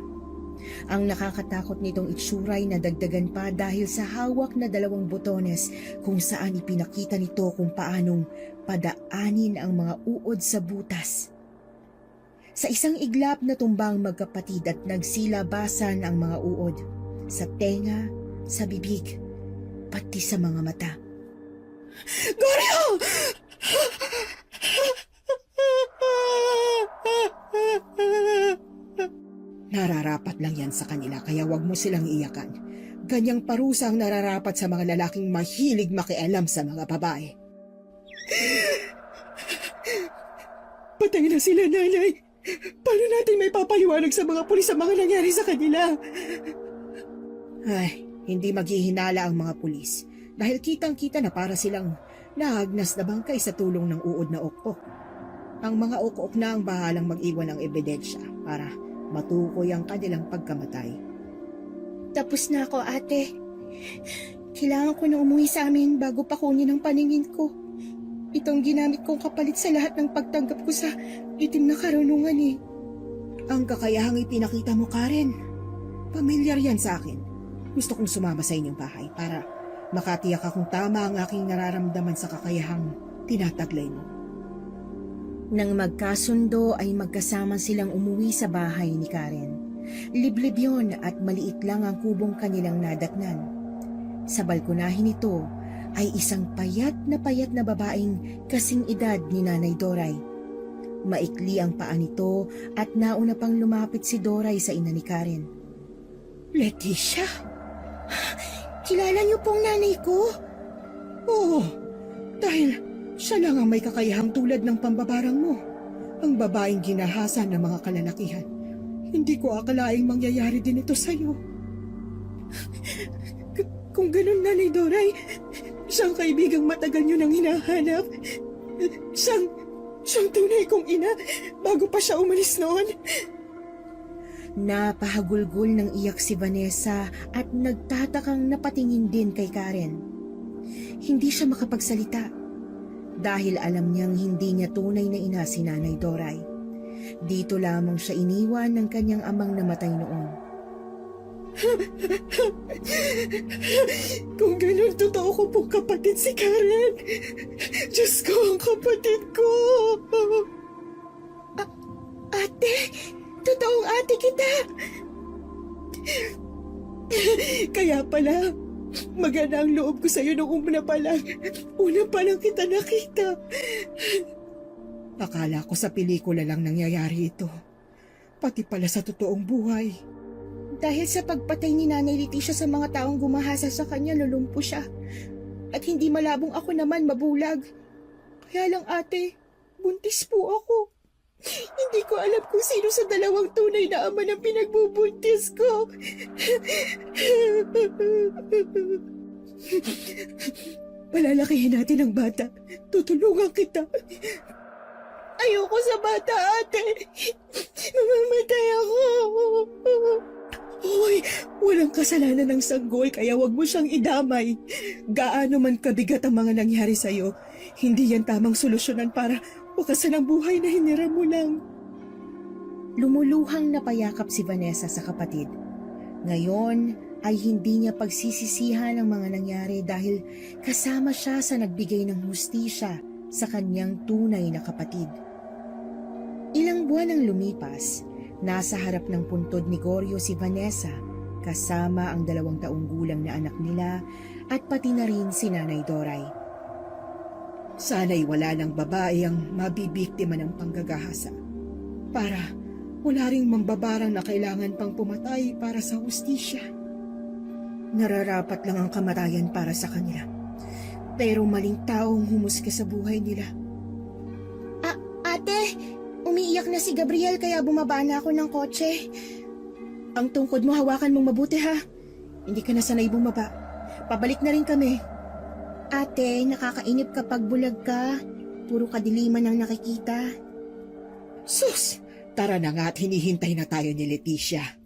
Ang nakakatakot nitong itsuray na dagdagan pa dahil sa hawak na 2 botones kung saan ipinakita nito kung paanong padaanin ang mga uod sa butas. Sa isang iglap na tumbang magkapatid at nagsilabasan ang mga uod. Sa tenga, sa bibig, pati sa mga mata. Goryo! Nararapat lang yan sa kanila kaya wag mo silang iyakan. Ganyang parusa ang nararapat sa mga lalaking mahilig makialam sa mga babae. Patay na sila, nanay. Paano natin may papaliwanag sa mga pulis ang mga nangyari sa kanila? Ay, hindi maghihinala ang mga pulis dahil kitang-kita na para silang nahagnas na bangkay sa tulong ng uod na okok. Ang mga okok na ang bahalang mag-iwan ng ebidensya para matukoy ang kanilang pagkamatay. Tapos na ako, ate. Kailangan ko na umuwi sa amin bago pa kunin ang paningin ko. Itong ginamit kong kapalit sa lahat ng pagtanggap ko sa itim na karunungan eh. Ang kakayahang ipinakita mo, Karen. Pamilyar yan sa akin. Gusto kong sumama sa inyong bahay para makatiyak akong tama ang aking nararamdaman sa kakayahang tinataglay mo. Nang magkasundo ay magkasama silang umuwi sa bahay ni Karen. Liblib yun at maliit lang ang kubong kanilang nadatnan. Sa balkonahin nito ay isang payat na babaeng kasing edad ni Nanay Doray. Maikli ang paa nito at nauna pang lumapit si Doray sa ina ni Karen. Leticia? Kilala niyo pong nanay ko? Oo, dahil siya lang ang may kakayahang tulad ng pambabarang mo. Ang babaeng ginahasan ng mga kalalakihan. Hindi ko akalaing mangyayari din ito sa'yo. Kung ganun, Nanay Doray, siyang kaibigang matagal niyo nang hinahanap. Siyang tunay kong ina bago pa siya umalis noon. Napahagulgol ng iyak si Vanessa at nagtatakang napatingin din kay Karen. Hindi siya makapagsalita dahil alam niyang hindi niya tunay na ina si Nanay Doray. Dito lamang siya iniwan ng kanyang amang namatay noon. Kung ganun, totoo ko pong kapatid si Karen. Diyos ko, ang kapatid ko. Ate! Totoong ate kita! Kaya pala, maganda ang loob ko sa'yo nung una pa lang kita nakita. Akala ko sa pelikula lang nangyayari ito. Pati pala sa totoong buhay. Dahil sa pagpatay ni Nanay Leticia sa mga taong gumahasa sa kanya, lulumpo siya. At hindi malabong ako naman mabulag. Kaya lang ate, buntis po ako. Hindi ko alam kung sino sa dalawang tunay na ama ng pinagbubuntis ko. Palalakihin natin ang bata. Tutulungan kita. Ayoko sa bata, ate. Mamamatay ako. Hoy, walang kasalanan ng sanggol kaya wag mo siyang idamay. Gaano man kabigat ang mga nangyari sa'yo, hindi yan tamang solusyonan para wakasan ang buhay na hiniram mo lang. Lumuluhang napayakap si Vanessa sa kapatid. Ngayon ay hindi niya pagsisisihan ang mga nangyari dahil kasama siya sa nagbigay ng hustisya sa kanyang tunay na kapatid. Ilang buwan ang lumipas, nasa harap ng puntod ni Goryo si Vanessa kasama ang 2 taong gulang na anak nila at pati na rin si Nanay Doray. Sana'y wala ng babae ang mabibiktima ng panggagahasa. Para wala ring mambabarang na kailangan pang pumatay para sa hustisya. Nararapat lang ang kamatayan para sa kanila. Pero maling taong humusga sa buhay nila. Ate, umiiyak na si Gabriel kaya bumaba na ako ng kotse. Ang tungkod mo hawakan mong mabuti ha. Hindi ka na sanay bumaba. Pabalik na rin kami. Ate, nakakainip kapag bulag ka. Puro kadiliman ang nakikita. Sus! Tara na nga at hinihintay na tayo ni Leticia.